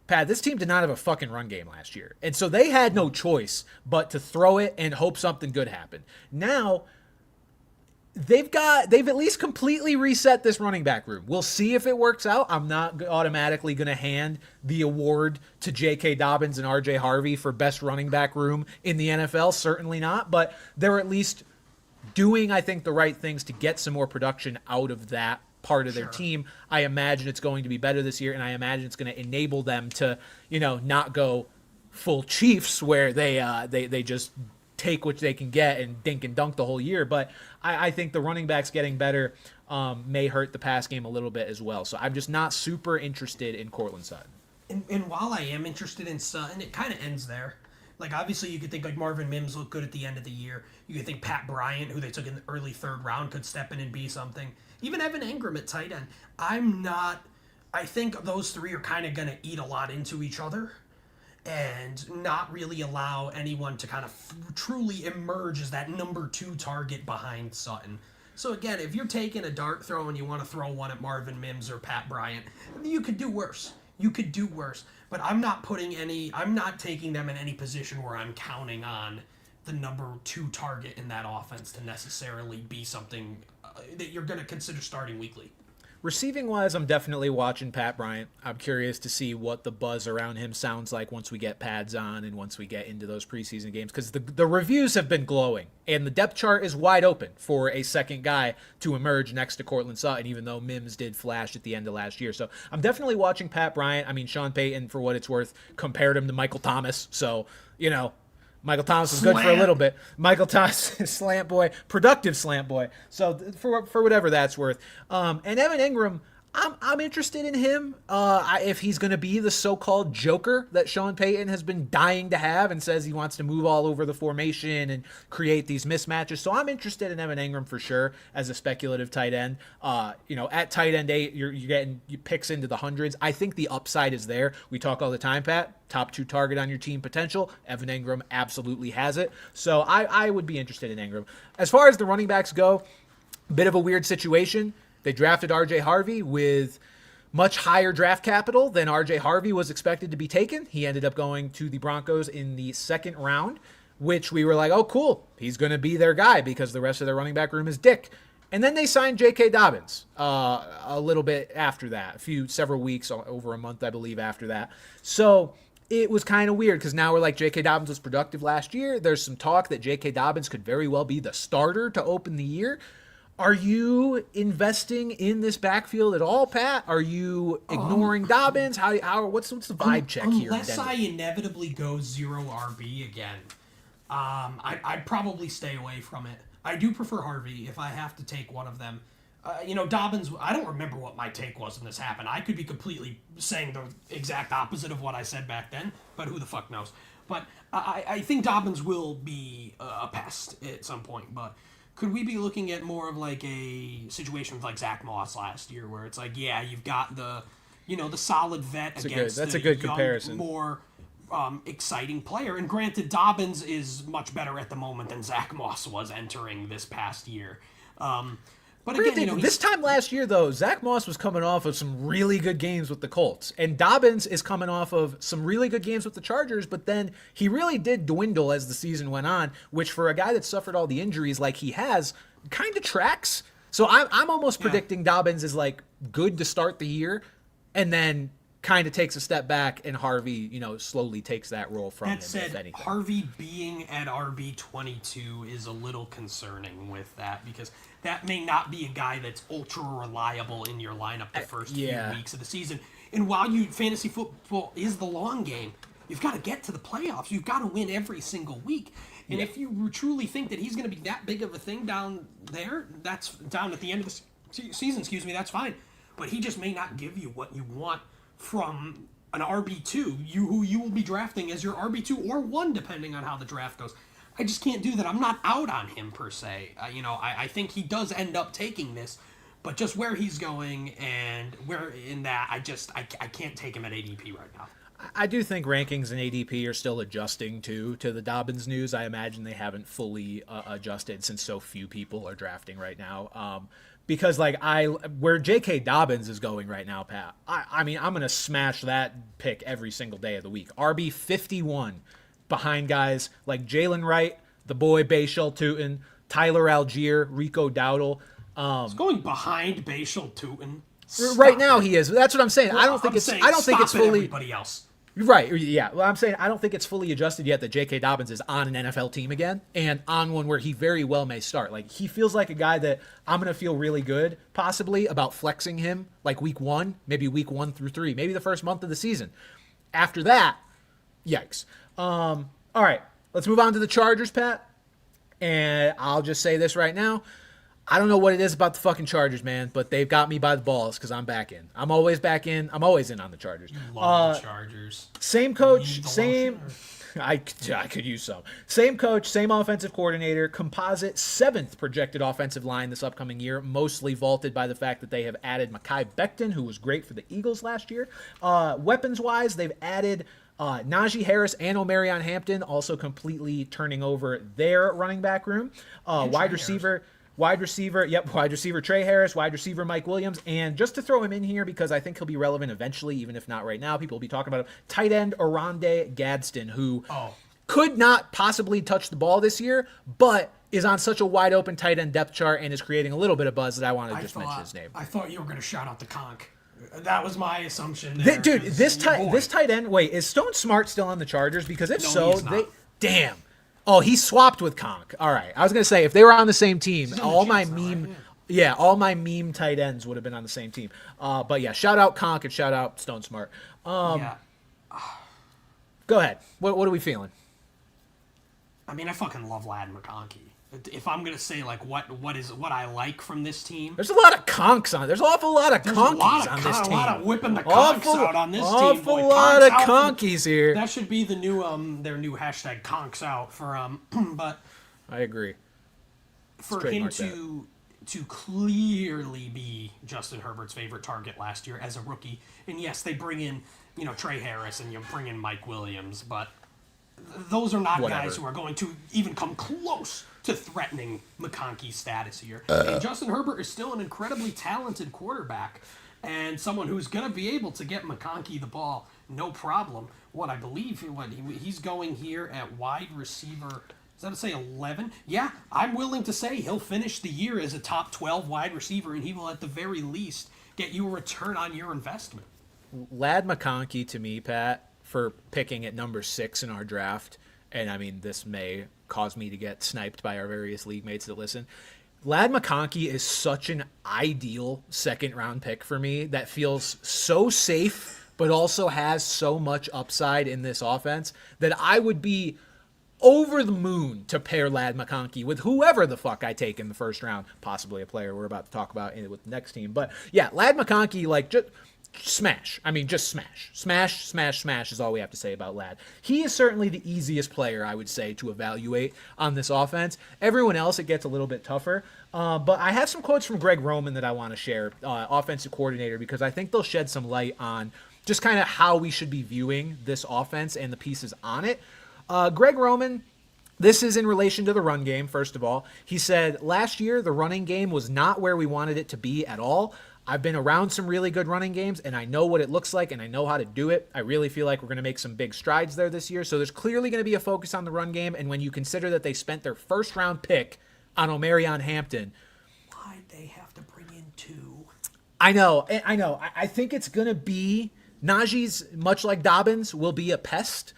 Pat, this team did not have a fucking run game last year. And so they had no choice but to throw it and hope something good happened. Now, they've at least completely reset this running back room. We'll see if it works out. I'm not automatically going to hand the award to J.K. Dobbins and R.J. Harvey for best running back room in the NFL. Certainly not. But they're at least doing, I think, the right things to get some more production out of that part of their team. I imagine it's going to be better this year, and I imagine it's going to enable them to, not go full Chiefs where they just take what they can get and dink and dunk the whole year. But I think the running backs getting better may hurt the pass game a little bit as well. So I'm just not super interested in Cortland Sutton. And while I am interested in Sutton, it kind of ends there. Like, obviously, you could think like Marvin Mims looked good at the end of the year. You could think Pat Bryant, who they took in the early 3rd round, could step in and be something. Even Evan Engram at tight end. I think those 3 are kind of going to eat a lot into each other and not really allow anyone to kind of truly emerge as that number 2 target behind Sutton. So again, if you're taking a dart throw and you want to throw one at Marvin Mims or Pat Bryant, you could do worse. But I'm not taking them in any position where I'm counting on the number 2 target in that offense to necessarily be something that you're going to consider starting weekly. Receiving-wise, I'm definitely watching Pat Bryant. I'm curious to see what the buzz around him sounds like once we get pads on and once we get into those preseason games, because the reviews have been glowing, and the depth chart is wide open for a second guy to emerge next to Cortland Sutton, even though Mims did flash at the end of last year. So I'm definitely watching Pat Bryant. I mean, Sean Payton, for what it's worth, compared him to Michael Thomas, so, Michael Thomas was good for a little bit. Michael Thomas, slant boy, productive slant boy. So for whatever that's worth. And Evan Engram, I'm interested in him. If he's going to be the so-called joker that Sean Payton has been dying to have and says he wants to move all over the formation and create these mismatches. So I'm interested in Evan Engram for sure as a speculative tight end. At tight end 8, you're getting picks into the hundreds. I think the upside is there. We talk all the time, Pat. Top 2 target on your team potential. Evan Engram absolutely has it. So I would be interested in Engram. As far as the running backs go, a bit of a weird situation. They drafted R.J. Harvey with much higher draft capital than R.J. Harvey was expected to be taken. He ended up going to the Broncos in the 2nd round, which we were like, oh, cool. He's going to be their guy because the rest of their running back room is dick. And then they signed J.K. Dobbins a little bit after that, several weeks, over a month, I believe, after that. So it was kind of weird because now we're like, J.K. Dobbins was productive last year. There's some talk that J.K. Dobbins could very well be the starter to open the year. Are you investing in this backfield at all, Pat? Are you ignoring Dobbins? What's the vibe check here? Unless I inevitably go 0 RB again, I'd probably stay away from it. I do prefer Harvey if I have to take one of them. Dobbins, I don't remember what my take was when this happened. I could be completely saying the exact opposite of what I said back then, but who the fuck knows? But I think Dobbins will be a pest at some point, but could we be looking at more of like a situation with like Zach Moss last year where it's like, yeah, you've got the solid vet that's a good young, comparison. More exciting player. And granted, Dobbins is much better at the moment than Zach Moss was entering this past year. But again, this time last year, though, Zach Moss was coming off of some really good games with the Colts. And Dobbins is coming off of some really good games with the Chargers, but then he really did dwindle as the season went on, which for a guy that suffered all the injuries like he has, kind of tracks. So I'm almost predicting Dobbins is like good to start the year and then kind of takes a step back, and Harvey, slowly takes that role from him, if anything. Harvey being at RB22 is a little concerning with that because that may not be a guy that's ultra reliable in your lineup the first few weeks of the season. And while fantasy football is the long game, you've got to get to the playoffs. You've got to win every single week. And if you truly think that he's going to be that big of a thing down there, that's down at the end of the season, that's fine. But he just may not give you what you want from an RB2, who you will be drafting as your RB2 or 1, depending on how the draft goes. I just can't do that. I'm not out on him, per se. I think he does end up taking this, but just where he's going and where in that, I can't take him at ADP right now. I do think rankings and ADP are still adjusting, to the Dobbins news. I imagine they haven't fully adjusted since so few people are drafting right now. Because where J.K. Dobbins is going right now, Pat, I mean, I'm going to smash that pick every single day of the week. RB 51 behind guys like Jalen Wright, the boy Bashal Tutin, Tyler Algier, Rico Dowdle. He's going behind Bashal Tutin. Right now he is. That's what I'm saying. Well, I don't think it's fully everybody else. Right, yeah. Well, I'm saying I don't think it's fully adjusted yet that J.K. Dobbins is on an NFL team again and on one where he very well may start. Like, he feels like a guy that I'm going to feel really good, possibly, about flexing him, like week 1, maybe week 1 through 3, maybe the first month of the season. After that, yikes. All right, let's move on to the Chargers, Pat. And I'll just say this right now. I don't know what it is about the fucking Chargers, man, but they've got me by the balls because I'm back in. I'm always back in. I'm always in on the Chargers. Love the Chargers. Same coach, same. I could use some. Same coach, same offensive coordinator, composite 7th projected offensive line this upcoming year, mostly vaulted by the fact that they have added Mekhi Becton, who was great for the Eagles last year. Weapons-wise, they've added Najee Harris and Omarion Hampton, also completely turning over their running back room. Wide receiver Trey Harris, wide receiver Mike Williams, and just to throw him in here because I think he'll be relevant eventually, even if not right now, people will be talking about him, tight end Oronde Gadsden, who could not possibly touch the ball this year, but is on such a wide open tight end depth chart and is creating a little bit of buzz that I wanted to mention his name. I thought you were going to shout out the conch. That was my assumption there. Dude, this tight end, wait, is Stone Smart still on the Chargers? Because if damn. Oh, he swapped with Conk. All right. I was going to say, if they were on the same team, all my meme tight ends would have been on the same team. But yeah, shout out Conk and shout out Stone Smart. Go ahead. What are we feeling? I mean, I fucking love Lad McConkey. If I'm gonna say like what I like from this team, there's a lot of conks on. There's an awful lot of conkies on this team. A lot of whipping the conks out on this team. Awful lot of conkies here. That should be the new their new hashtag conks out for But I agree. For him to clearly be Justin Herbert's favorite target last year as a rookie, and yes, they bring in Trey Harris and you bring in Mike Williams, but those are not guys who are going to even come close to threatening McConkey's status here. And Justin Herbert is still an incredibly talented quarterback and someone who's going to be able to get McConkey the ball no problem. I believe he's going here at wide receiver Is that to say 11? Yeah, I'm willing to say he'll finish the year as a top 12 wide receiver, and he will at the very least get you a return on your investment. Lad McConkey, to me, Pat, for picking at number 6 in our draft, and I mean, this may cause me to get sniped by our various league mates that listen. Lad McConkey is such an ideal second-round pick for me that feels so safe, but also has so much upside in this offense that I would be over the moon to pair Lad McConkey with whoever the fuck I take in the first round, possibly a player we're about to talk about with the next team. But yeah, Lad McConkey, like, just smash. I mean, just smash. Smash, smash, smash is all we have to say about Lad. He is certainly the easiest player, I would say, to evaluate on this offense. Everyone else, it gets a little bit tougher. But I have some quotes from Greg Roman that I want to share, offensive coordinator, because I think they'll shed some light on just kind of how we should be viewing this offense and the pieces on it. Greg Roman, this is in relation to the run game, first of all. He said, last year, the running game was not where we wanted it to be at all. I've been around some really good running games, and I know what it looks like, and I know how to do it. I really feel like we're going to make some big strides there this year. So there's clearly going to be a focus on the run game, and when you consider that they spent their first-round pick on Omarion Hampton. Why'd they have to bring in 2? I know. I think it's going to be, Najee's, much like Dobbins, will be a pest.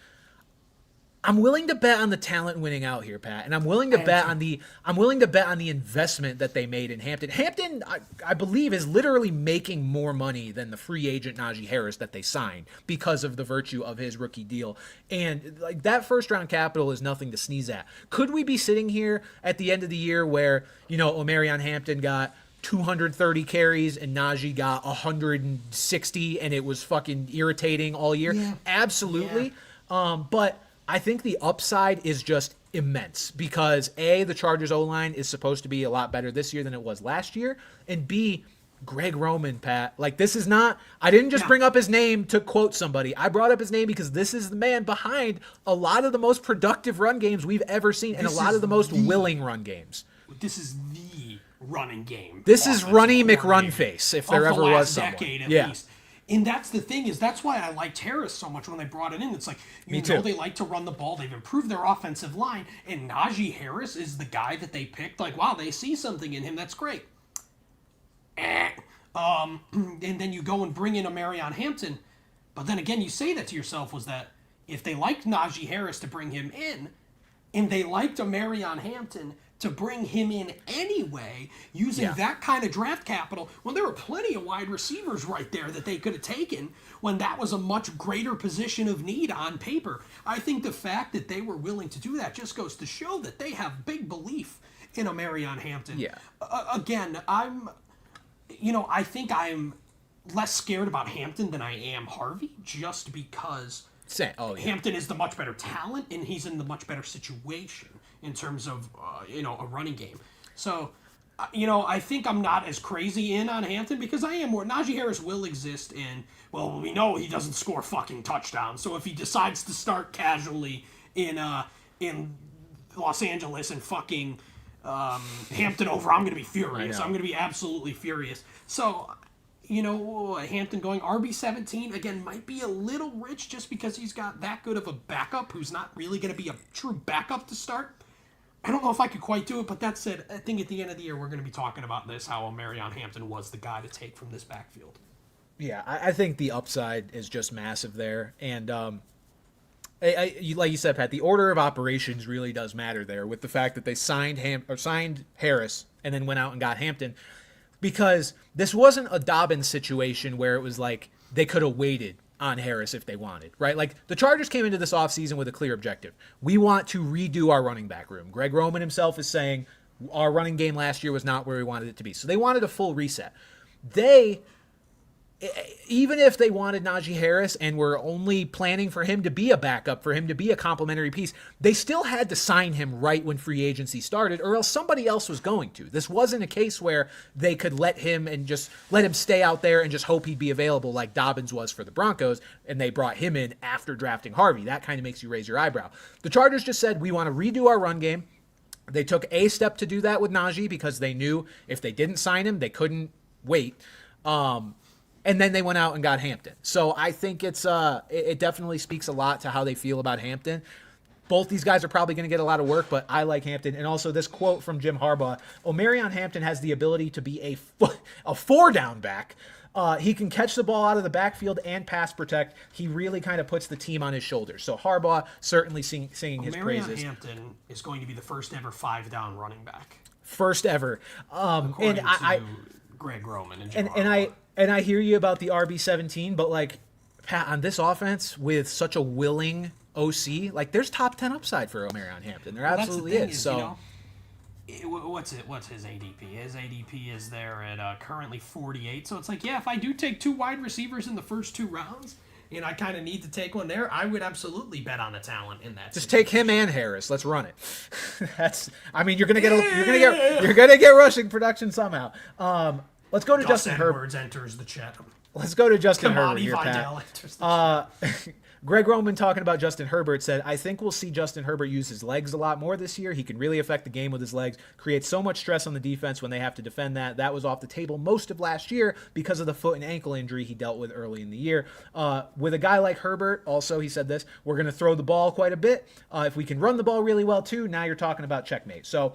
I'm willing to bet on the talent winning out here, Pat, and I'm willing to bet on the investment that they made in Hampton. Hampton, I believe, is literally making more money than the free agent Najee Harris that they signed because of the virtue of his rookie deal. And like, that first round capital is nothing to sneeze at. Could we be sitting here at the end of the year where, you know, Omarion Hampton got 230 carries and Najee got 160 and it was fucking irritating all year? Yeah. Absolutely. Yeah. But I think the upside is just immense because A, the Chargers O-line is supposed to be a lot better this year than it was last year, and B, Greg Roman, Pat. Like, this is not, I didn't just bring up his name to quote somebody. I brought up his name because this is the man behind a lot of the most productive run games we've ever seen and a lot of the most willing run games. This is the running game. This is Runny McRunface, if there ever was someone. Decade at least. And that's the thing, is that's why I liked Harris so much when they brought it in. It's like, you know, they like to run the ball. They've improved their offensive line. And Najee Harris is the guy that they picked. Like, wow, they see something in him. That's great. And then you go and bring in Omarion Hampton. But then again, you say that to yourself, was that if they liked Najee Harris to bring him in, and they liked Omarion Hampton to bring him in anyway, using that kind of draft capital, when there were plenty of wide receivers right there that they could have taken when that was a much greater position of need on paper. I think the fact that they were willing to do that just goes to show that they have big belief in Omarion Hampton. Yeah. Again, I think I'm less scared about Hampton than I am Harvey, just because Hampton is the much better talent and he's in the much better situation in terms of, a running game. So, I think I'm not as crazy in on Hampton because I am more. Najee Harris will exist in, well, we know he doesn't score fucking touchdowns. So if he decides to start casually in Los Angeles and fucking Hampton over, I'm going to be furious. I'm going to be absolutely furious. So, Hampton going RB17, again, might be a little rich just because he's got that good of a backup who's not really going to be a true backup to start. I don't know if I could quite do it, but that said, I think at the end of the year we're going to be talking about this, how Omarion Hampton was the guy to take from this backfield. Yeah, I think the upside is just massive there. And like you said, Pat, the order of operations really does matter there with the fact that they signed Harris and then went out and got Hampton, because this wasn't a Dobbins situation where it was like they could have waited on Harris if they wanted, right? Like, the Chargers came into this offseason with a clear objective. We want to redo our running back room. Greg Roman himself is saying our running game last year was not where we wanted it to be. So they wanted a full reset. Even if they wanted Najee Harris and were only planning for him to be a backup, for him to be a complementary piece, they still had to sign him right when free agency started, or else somebody else was going to. This wasn't a case where they could let him stay out there and just hope he'd be available like Dobbins was for the Broncos, and they brought him in after drafting Harvey. That kind of makes you raise your eyebrow. The Chargers just said, we want to redo our run game. They took a step to do that with Najee because they knew if they didn't sign him, they couldn't wait. And then they went out and got Hampton. So I think it definitely speaks a lot to how they feel about Hampton. Both these guys are probably going to get a lot of work, but I like Hampton. And also this quote from Jim Harbaugh, Omarion Hampton has the ability to be a 4-down back. He can catch the ball out of the backfield and pass protect. He really kind of puts the team on his shoulders. So Harbaugh certainly singing his praises. Hampton is going to be the first ever 5-down running back. First ever. According to Greg Roman and Jim Harbaugh. And I hear you about the RB17, but like Pat, on this offense with such a willing OC, like there's top 10 upside for Omarion Hampton. There absolutely is. So. What's his ADP? His ADP is there at currently 48. So it's like, yeah, if I do take 2 wide receivers in the first 2 rounds, and I kind of need to take one there, I would absolutely bet on the talent in that. Just take him and Harris. Let's run it. You're gonna get rushing production somehow. Let's go to Justin Herbert. Enters the chat. Let's go to Justin Herbert here, Pat. Greg Roman, talking about Justin Herbert, said, I think we'll see Justin Herbert use his legs a lot more this year. He can really affect the game with his legs, create so much stress on the defense when they have to defend that. That was off the table most of last year because of the foot and ankle injury he dealt with early in the year. With a guy like Herbert, also, he said this, we're going to throw the ball quite a bit. If we can run the ball really well, too, now you're talking about checkmate. So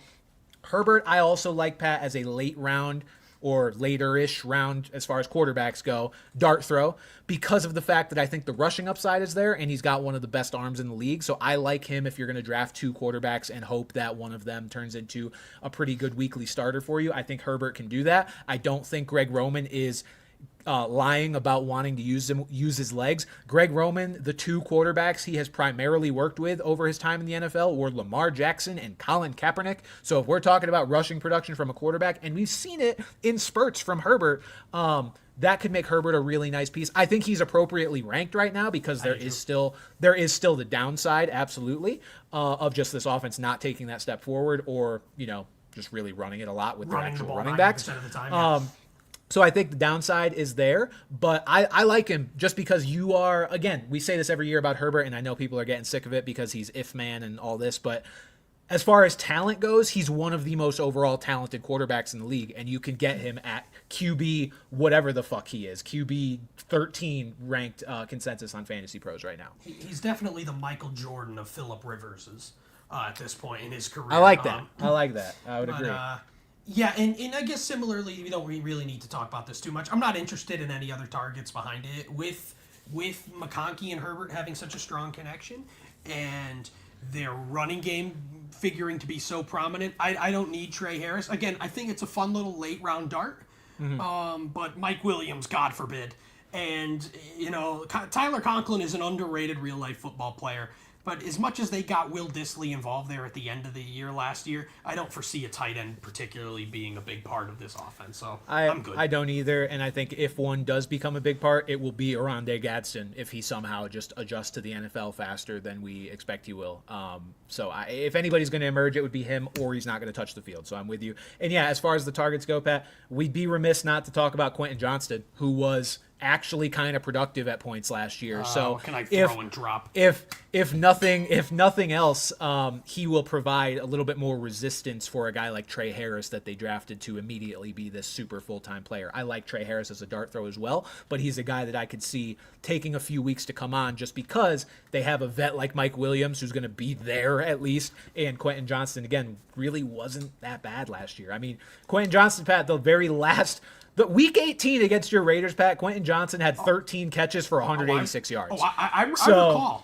Herbert, I also like, Pat, as a late round or later-ish round as far as quarterbacks go, dart throw, because of the fact that I think the rushing upside is there, and he's got one of the best arms in the league. So I like him if you're going to draft 2 quarterbacks and hope that one of them turns into a pretty good weekly starter for you. I think Herbert can do that. I don't think Greg Roman is lying about wanting to use his legs. Greg Roman, the 2 quarterbacks he has primarily worked with over his time in the NFL were Lamar Jackson and Colin Kaepernick. So if we're talking about rushing production from a quarterback, and we've seen it in spurts from Herbert, that could make Herbert a really nice piece. I think he's appropriately ranked right now because there is still the downside, absolutely, of just this offense not taking that step forward, or just really running it a lot with their actual running backs. Of the time, yeah. So I think the downside is there, but I like him just because you are, again, we say this every year about Herbert, and I know people are getting sick of it because he's if man and all this, but as far as talent goes, he's one of the most overall talented quarterbacks in the league, and you can get him at QB whatever the fuck he is, QB 13 ranked consensus on Fantasy Pros right now. He's definitely the Michael Jordan of Phillip Rivers's at this point in his career. I like that. I would agree. Yeah, and I guess similarly, we don't really need to talk about this too much. I'm not interested in any other targets behind it. With McConkey and Herbert having such a strong connection, and their running game figuring to be so prominent, I don't need Trey Harris. Again, I think it's a fun little late round dart, but Mike Williams, God forbid. And, Tyler Conklin is an underrated real-life football player. But as much as they got Will Dissly involved there at the end of the year last year, I don't foresee a tight end particularly being a big part of this offense. So I'm good. I don't either, and I think if one does become a big part, it will be Oronde Gadsden if he somehow just adjusts to the NFL faster than we expect he will. If anybody's going to emerge, it would be him, or he's not going to touch the field. So I'm with you. And yeah, as far as the targets go, Pat, we'd be remiss not to talk about Quentin Johnston, who was actually kind of productive at points last year. So can I throw and drop? If nothing else, he will provide a little bit more resistance for a guy like Trey Harris that they drafted to immediately be this super full-time player. I like Trey Harris as a dart throw as well, but he's a guy that I could see taking a few weeks to come on just because they have a vet like Mike Williams who's going to be there at least, and Quentin Johnston, again, really wasn't that bad last year. I mean, Quentin Johnston, Pat, the week 18 against your Raiders, Pat, Quentin Johnson had 13 catches for 186 yards. I recall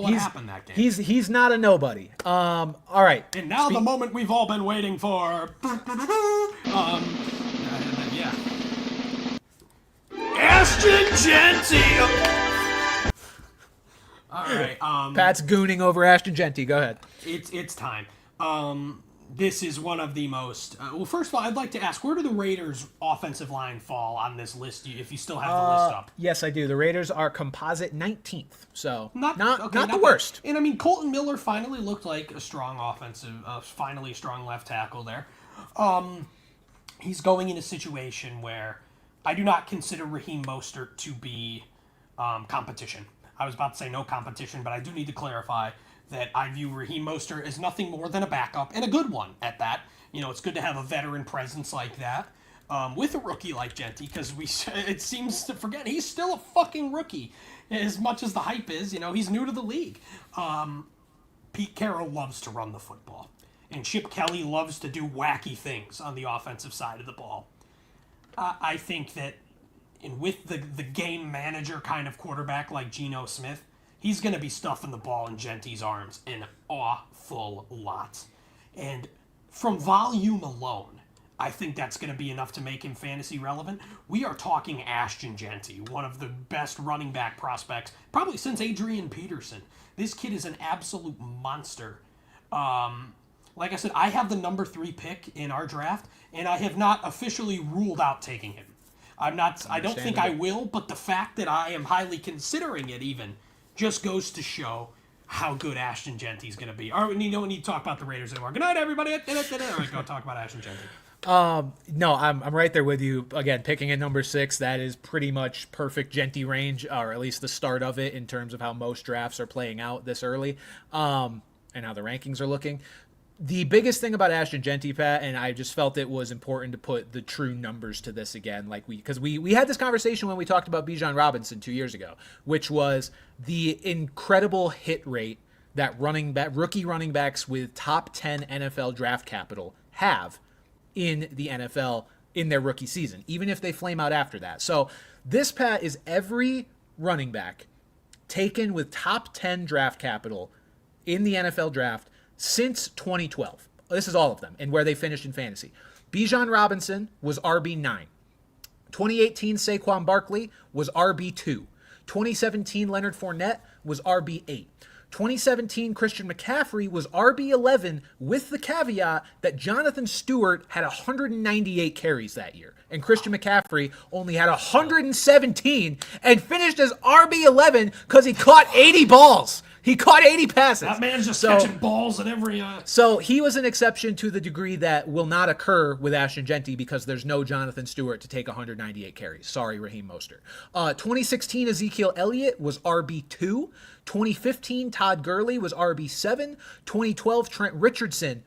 what happened that game. He's not a nobody. All right. And now the moment we've all been waiting for. Yeah. Ashton Genty. All right. Pat's gooning over Ashton Genty. Go ahead. It's time. This is one of the most... well, first of all, I'd like to ask, where do the Raiders' offensive line fall on this list, if you still have the list up? Yes, I do. The Raiders are composite 19th, so not the bad. worst. And, I mean, Colton Miller finally looked like a strong finally a strong left tackle there. He's going in a situation where I do not consider Raheem Mostert to be competition. I was about to say no competition, but I do need to clarify that I view Raheem Mostert as nothing more than a backup, and a good one at that. It's good to have a veteran presence like that with a rookie like Genty, because it seems to forget he's still a fucking rookie. As much as the hype is, he's new to the league. Pete Carroll loves to run the football. And Chip Kelly loves to do wacky things on the offensive side of the ball. I think that with the game manager kind of quarterback like Geno Smith, he's going to be stuffing the ball in Genty's arms an awful lot. And from volume alone, I think that's going to be enough to make him fantasy relevant. We are talking Ashton Genty, one of the best running back prospects, probably since Adrian Peterson. This kid is an absolute monster. Like I said, I have the number 3 pick in our draft, and I have not officially ruled out taking him. I don't think I will, but the fact that I am highly considering it even just goes to show how good Ashton Genty's going to be. All right, we don't need to talk about the Raiders anymore. Good night, everybody. All right, go talk about Ashton Genty. No, I'm right there with you. Again, picking at number 6, that is pretty much perfect Genty range, or at least the start of it in terms of how most drafts are playing out this early, and how the rankings are looking. The biggest thing about Ashton Genty, Pat, and I just felt it was important to put the true numbers to this again, because we had this conversation when we talked about Bijan Robinson 2 years ago, which was the incredible hit rate that rookie running backs with top 10 NFL draft capital have in the NFL in their rookie season, even if they flame out after that. So this, Pat, is every running back taken with top 10 draft capital in the NFL draft since 2012. This is all of them and where they finished in fantasy. Bijan Robinson was RB9. 2018 Saquon Barkley was RB2. 2017 Leonard Fournette was RB8. 2017 Christian McCaffrey was RB11 with the caveat that Jonathan Stewart had 198 carries that year. And Christian McCaffrey only had 117 and finished as RB11 because he caught 80 balls. He caught 80 passes. That man's just catching balls at every... So he was an exception to the degree that will not occur with Ashton Genty because there's no Jonathan Stewart to take 198 carries. Sorry, Raheem Mostert. 2016 Ezekiel Elliott was RB2. 2015 Todd Gurley was RB7. 2012 Trent Richardson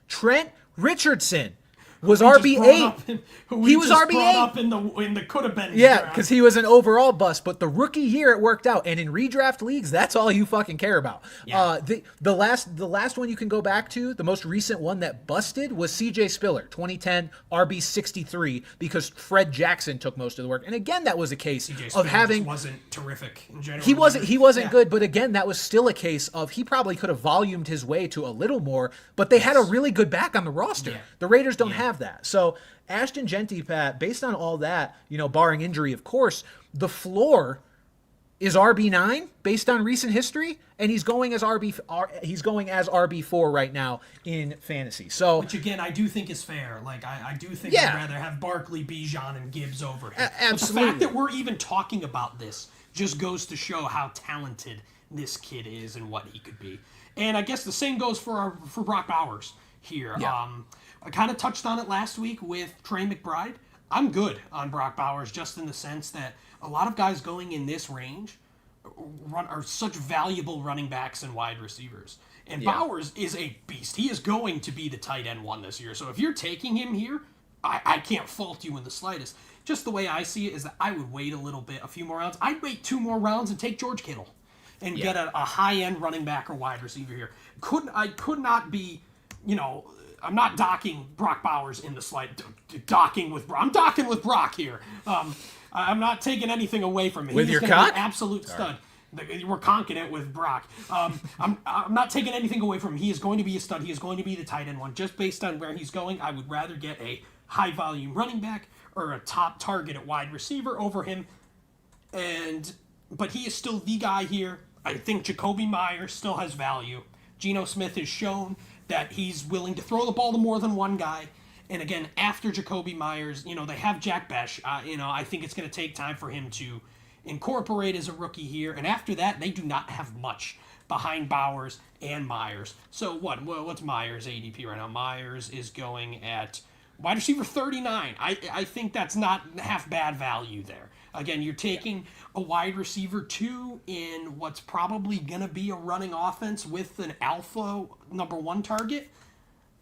was RB8. He was RB8 up in the could have been. Yeah, because he was an overall bust. But the rookie year it worked out, and in redraft leagues, that's all you fucking care about. Yeah. The last one you can go back to, the most recent one that busted was C.J. Spiller, 2010 RB63, because Fred Jackson took most of the work. And again, that was a case of having wasn't terrific in general. He wasn't good, but again, that was still a case of he probably could have volumed his way to a little more. But they had a really good back on the roster. Yeah. The Raiders don't have that. So Ashton Genty, Pat, based on all that, barring injury, of course, the floor is RB9 based on recent history, and he's going as RB4 right now in fantasy. So, which again, I do think is fair. Like I do think I'd rather have Barkley, Bijan, and Gibbs over him. Absolutely. But the fact that we're even talking about this just goes to show how talented this kid is and what he could be. And I guess the same goes for Brock Bowers here. Yeah. I kind of touched on it last week with Trey McBride. I'm good on Brock Bowers just in the sense that a lot of guys going in this range are such valuable running backs and wide receivers. And Bowers is a beast. He is going to be the tight end 1 this year. So if you're taking him here, I can't fault you in the slightest. Just the way I see it is that I would wait a few more rounds. I'd wait 2 more rounds and take George Kittle and get a high-end running back or wide receiver here. I could not be, I'm not docking Brock Bowers in the slide. I'm docking with Brock here. I'm not taking anything away from him. With He's your gonna cock? be an absolute stud. We're conking it with Brock. I'm not taking anything away from him. He is going to be a stud. He is going to be the tight end 1. Just based on where he's going, I would rather get a high-volume running back or a top target at wide receiver over him. But he is still the guy here. I think Jacoby Myers still has value. Geno Smith has shown that he's willing to throw the ball to more than one guy. And again, after Jacoby Myers, they have Jack Besh. I think it's going to take time for him to incorporate as a rookie here. And after that, they do not have much behind Bowers and Myers. So what's Myers' ADP right now? Myers is going at wide receiver 39. I think that's not half bad value there. Again, you're taking a wide receiver 2 in what's probably going to be a running offense with an alpha number 1 target.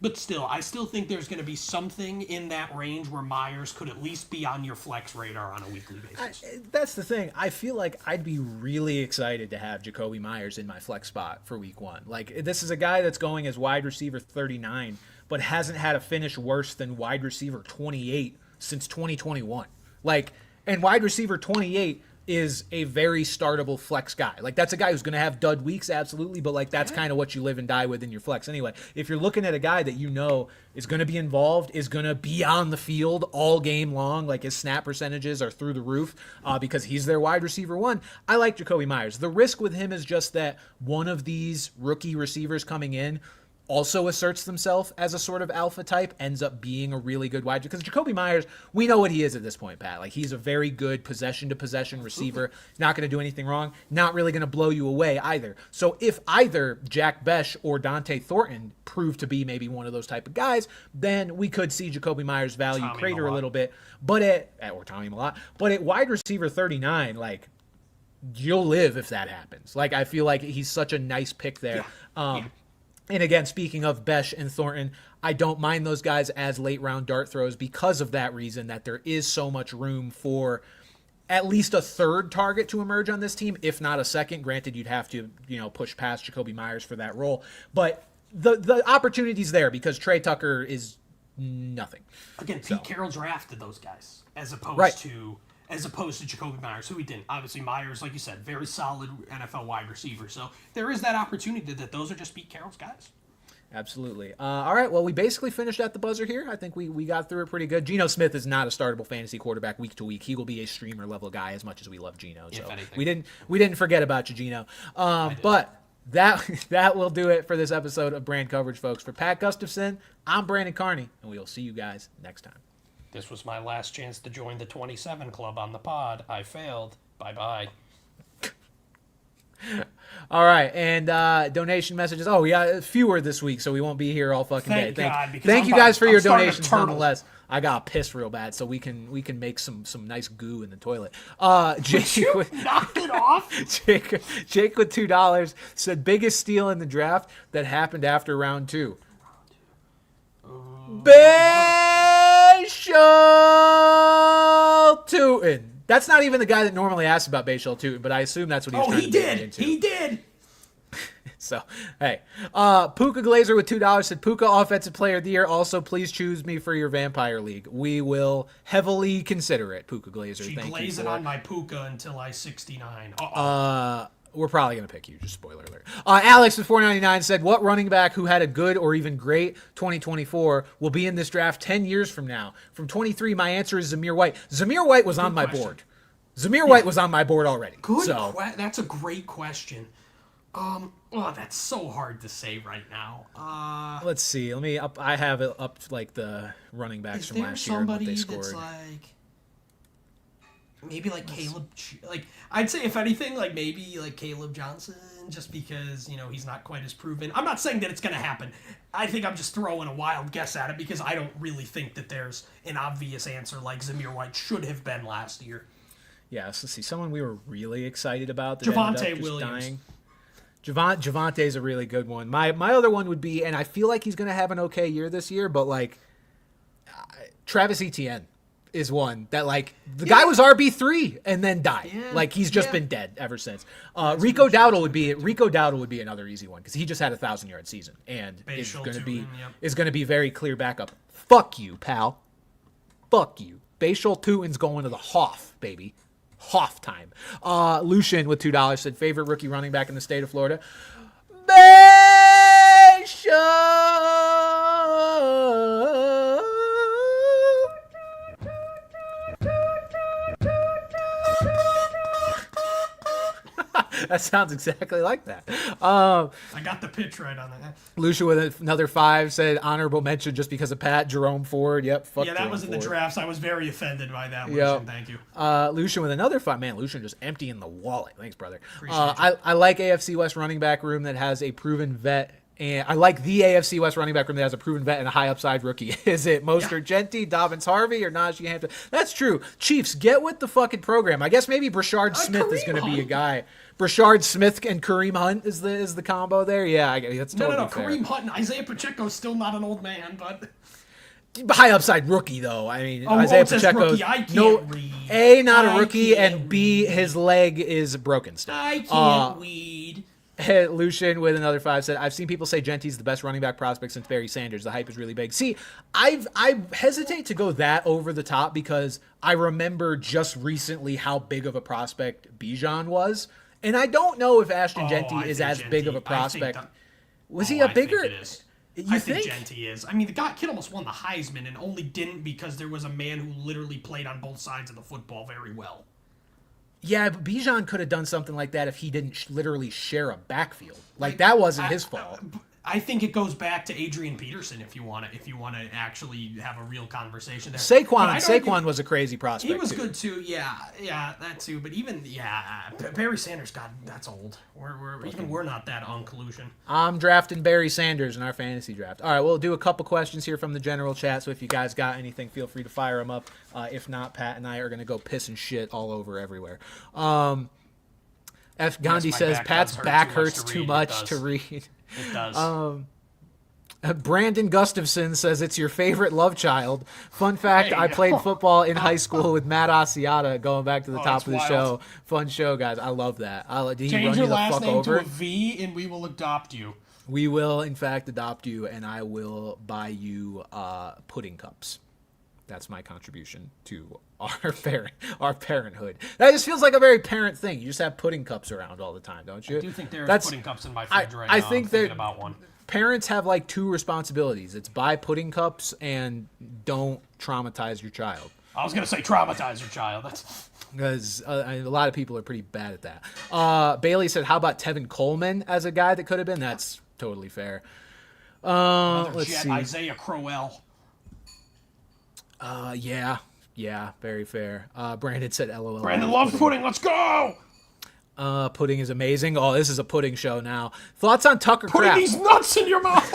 But still, I still think there's going to be something in that range where Myers could at least be on your flex radar on a weekly basis. That's the thing. I feel like I'd be really excited to have Jacoby Myers in my flex spot for week 1. Like, this is a guy that's going as wide receiver 39, but hasn't had a finish worse than wide receiver 28 since 2021. Like, and wide receiver 28 is a very startable flex guy. Like, that's a guy who's going to have dud weeks, absolutely, but like that's kind of what you live and die with in your flex anyway. If you're looking at a guy that you know is going to be involved, is going to be on the field all game long, like his snap percentages are through the roof because he's their wide receiver 1, I like Jacoby Myers. The risk with him is just that one of these rookie receivers coming in also asserts themselves as a sort of alpha type, ends up being a really good wide, because Jacoby Myers, we know what he is at this point, Pat. Like, he's a very good possession-to-possession receiver. Not going to do anything wrong. Not really going to blow you away either. So if either Jack Besh or Dante Thornton prove to be maybe one of those type of guys, then we could see Jacoby Myers' value crater a little bit. But or Tommy Malott. But at wide receiver 39, like, you'll live if that happens. Like, I feel like he's such a nice pick there. And again, speaking of Besh and Thornton, I don't mind those guys as late round dart throws because of that reason, that there is so much room for at least a third target to emerge on this team, if not a second. Granted, you'd have to, push past Jacoby Myers for that role. But the opportunity's there because Trey Tucker is nothing. Again, Pete Carroll drafted those guys as opposed to Jacoby Myers, who he didn't. Obviously, Myers, like you said, very solid NFL wide receiver. So there is that opportunity that those are just Pete Carroll's guys. Absolutely. All right, well, we basically finished at the buzzer here. I think we got through it pretty good. Geno Smith is not a startable fantasy quarterback week to week. He will be a streamer level guy as much as we love Geno. So we didn't forget about you, Geno. But that will do it for this episode of Brand Coverage, folks. For Pat Gustafson, I'm Brandon Carney, and we will see you guys next time. This was my last chance to join the 27 club on the pod. I failed. Bye-bye. All right, and donation messages. Oh, we got fewer this week, so we won't be here all fucking day. Thank you guys for your donations, nonetheless. I got pissed real bad, so we can make some nice goo in the toilet. Jake knock it off. Jake with $2 said biggest steal in the draft that happened after round 2. Bayshall Tootin. That's not even the guy that normally asks about Bayshall Tootin, but I assume that's what he was trying to get into. He did. So, hey. Puka Glazer with $2 said, Puka Offensive Player of the Year. Also, please choose me for your Vampire League. We will heavily consider it, Puka Glazer. She glazing on my Puka until I 69. We're probably going to pick you, just spoiler alert. Alex with $4.99 said, what running back who had a good or even great 2024 will be in this draft 10 years from now? From 23, my answer is Zamir White. Zamir White was on my board. Zamir White was on my board already. That's a great question. That's so hard to say right now. Let's see. I have it up like the running backs from last year and what they scored. That's like... Maybe like Caleb, like I'd say if anything, like maybe like Caleb Johnson, just because, he's not quite as proven. I'm not saying that it's going to happen. I think I'm just throwing a wild guess at it because I don't really think that there's an obvious answer like Zamir White should have been last year. Yeah, let's see. Someone we were really excited about that Javonte Williams. Dying. Javante's a really good one. My other one would be, and I feel like he's going to have an okay year this year, but like Travis Etienne is one that like the guy was RB3 and then died. Yeah. Like he's just been dead ever since. Rico Dowdle would be another easy one because he just had a 1,000-yard season and is going to be very clear backup. Fuck you, pal. Fuck you. Bayshall Tootin's going to the Hoff, baby. Hoff time. Lucian with $2 said favorite rookie running back in the state of Florida. Bayshall. That sounds exactly like that. I got the pitch right on that. Lucia with another 5 said honorable mention just because of Pat. Jerome Ford. Yep. Fuck that Jerome was in Ford. the drafts. I was very offended by that. Lucian, thank you. Lucian with another 5. Man, Lucian just emptying the wallet. Thanks, brother. I like AFC West running back room that has a proven vet And I like the AFC West running back room that has a proven vet and a high upside rookie. Is it Mostert, Genty, Dobbins, Harvey, or Najee Hampton? That's true. Chiefs, get with the fucking program. I guess maybe Brashard Smith is going to be a guy. Brashard Smith and Kareem Hunt is the combo there. Yeah, that's totally fair. Kareem Hunt and Isaiah Pacheco is still not an old man, but high upside rookie though. I mean, Isaiah Pacheco, not a rookie, and B, his leg is broken still. I can't weed. Lucian with another 5 said, I've seen people say Genty's the best running back prospect since Barry Sanders. The hype is really big. See, I hesitate to go that over the top because I remember just recently how big of a prospect Bijan was. And I don't know if Ashton Genty is as big of a prospect. Was he a bigger? I think Genty is. I mean, the kid almost won the Heisman and only didn't because there was a man who literally played on both sides of the football very well. Yeah, but Bijan could have done something like that if he didn't literally share a backfield. Like that wasn't his fault. I think it goes back to Adrian Peterson if you want to actually have a real conversation there. Saquon was a crazy prospect. He was good too. Yeah, that too. But even Barry Sanders, God, that's old. We're not that on collusion. I'm drafting Barry Sanders in our fantasy draft. All right, we'll do a couple questions here from the general chat. So if you guys got anything, feel free to fire them up. If not, Pat and I are gonna go piss and shit all over everywhere. F. Gandhi says Pat's back hurts too much to read. It does. Brandon Gustafson says it's your favorite love child. Fun fact, I played football in high school with Matt Asiata, going back to the top of the show. Fun show, guys. I love that. Did he Change run your you the last fuck name over? to a V and we will adopt you. We will, in fact, adopt you, and I will buy you pudding cups. That's my contribution to our parenthood. That just feels like a very parent thing. You just have pudding cups around all the time, don't you? I do think there's pudding cups in my fridge right now. I think I'm thinking about one. Parents have like 2 responsibilities. It's buy pudding cups and don't traumatize your child. I was going to say traumatize your child. That's because a lot of people are pretty bad at that. Bailey said, how about Tevin Coleman as a guy that could have been? That's totally fair. Let's see. Isaiah Crowell. Yeah, very fair. Brandon said LOL. Brandon loves pudding. Let's go! Pudding is amazing. Oh, this is a pudding show now. Thoughts on Tucker Kraft? Putting these nuts in your mouth!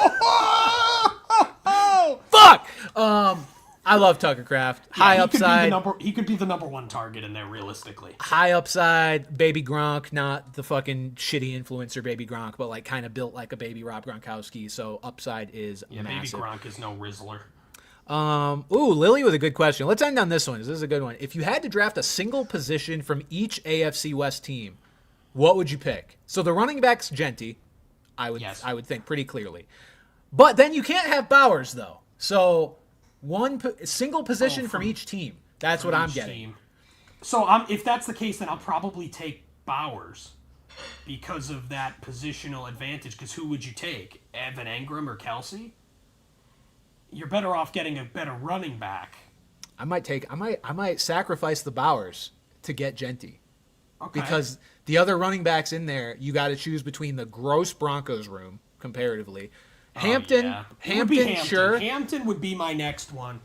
Fuck! I love Tucker Kraft. High upside. He could be the number 1 target in there, realistically. High upside, baby Gronk, not the fucking shitty influencer baby Gronk, but like kind of built like a baby Rob Gronkowski. So upside is massive. Baby Gronk is no Rizzler. Lily with a good question. Let's end on this one. This is a good one. If you had to draft a single position from each AFC West team, what would you pick? So the running back's Genty, I would think pretty clearly. But then you can't have Bowers though. So single position from each team. That's what I'm getting. Team. So if that's the case, then I'll probably take Bowers because of that positional advantage. Because who would you take? Evan Engram or Kelsey? You're better off getting a better running back. I might sacrifice the Bowers to get Genty. Okay. Because the other running backs in there, you got to choose between the gross Broncos room comparatively. Hampton, sure. Hampton would be my next one.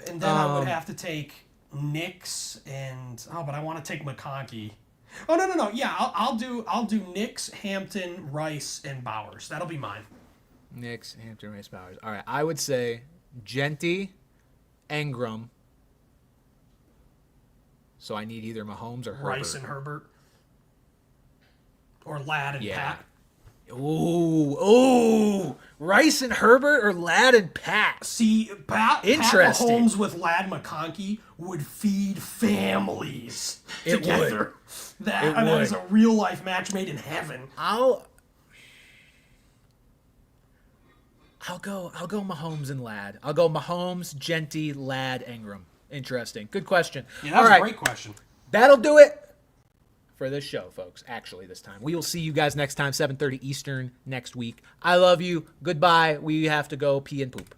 And then I would have to take Nix but I want to take McConkey. Oh no. Yeah, I'll do Nix, Hampton, Rice, and Bowers. That'll be mine. Nix, Hampton, Rice, Bowers. All right, I would say Genty, Engram. So I need either Mahomes or Herbert. Rice and Herbert. Or Ladd and Pat. Ooh. Rice and Herbert or Ladd and Pat? See, Pat Interesting. Mahomes with Ladd McConkey would feed families together. That is a real-life match made in heaven. I'll go Mahomes and Ladd. I'll go Mahomes, Genty, Ladd, Engram. Interesting. Good question. Yeah, that was a great question. That'll do it for this show, folks. Actually, this time. We will see you guys next time, 7:30 Eastern next week. I love you. Goodbye. We have to go pee and poop.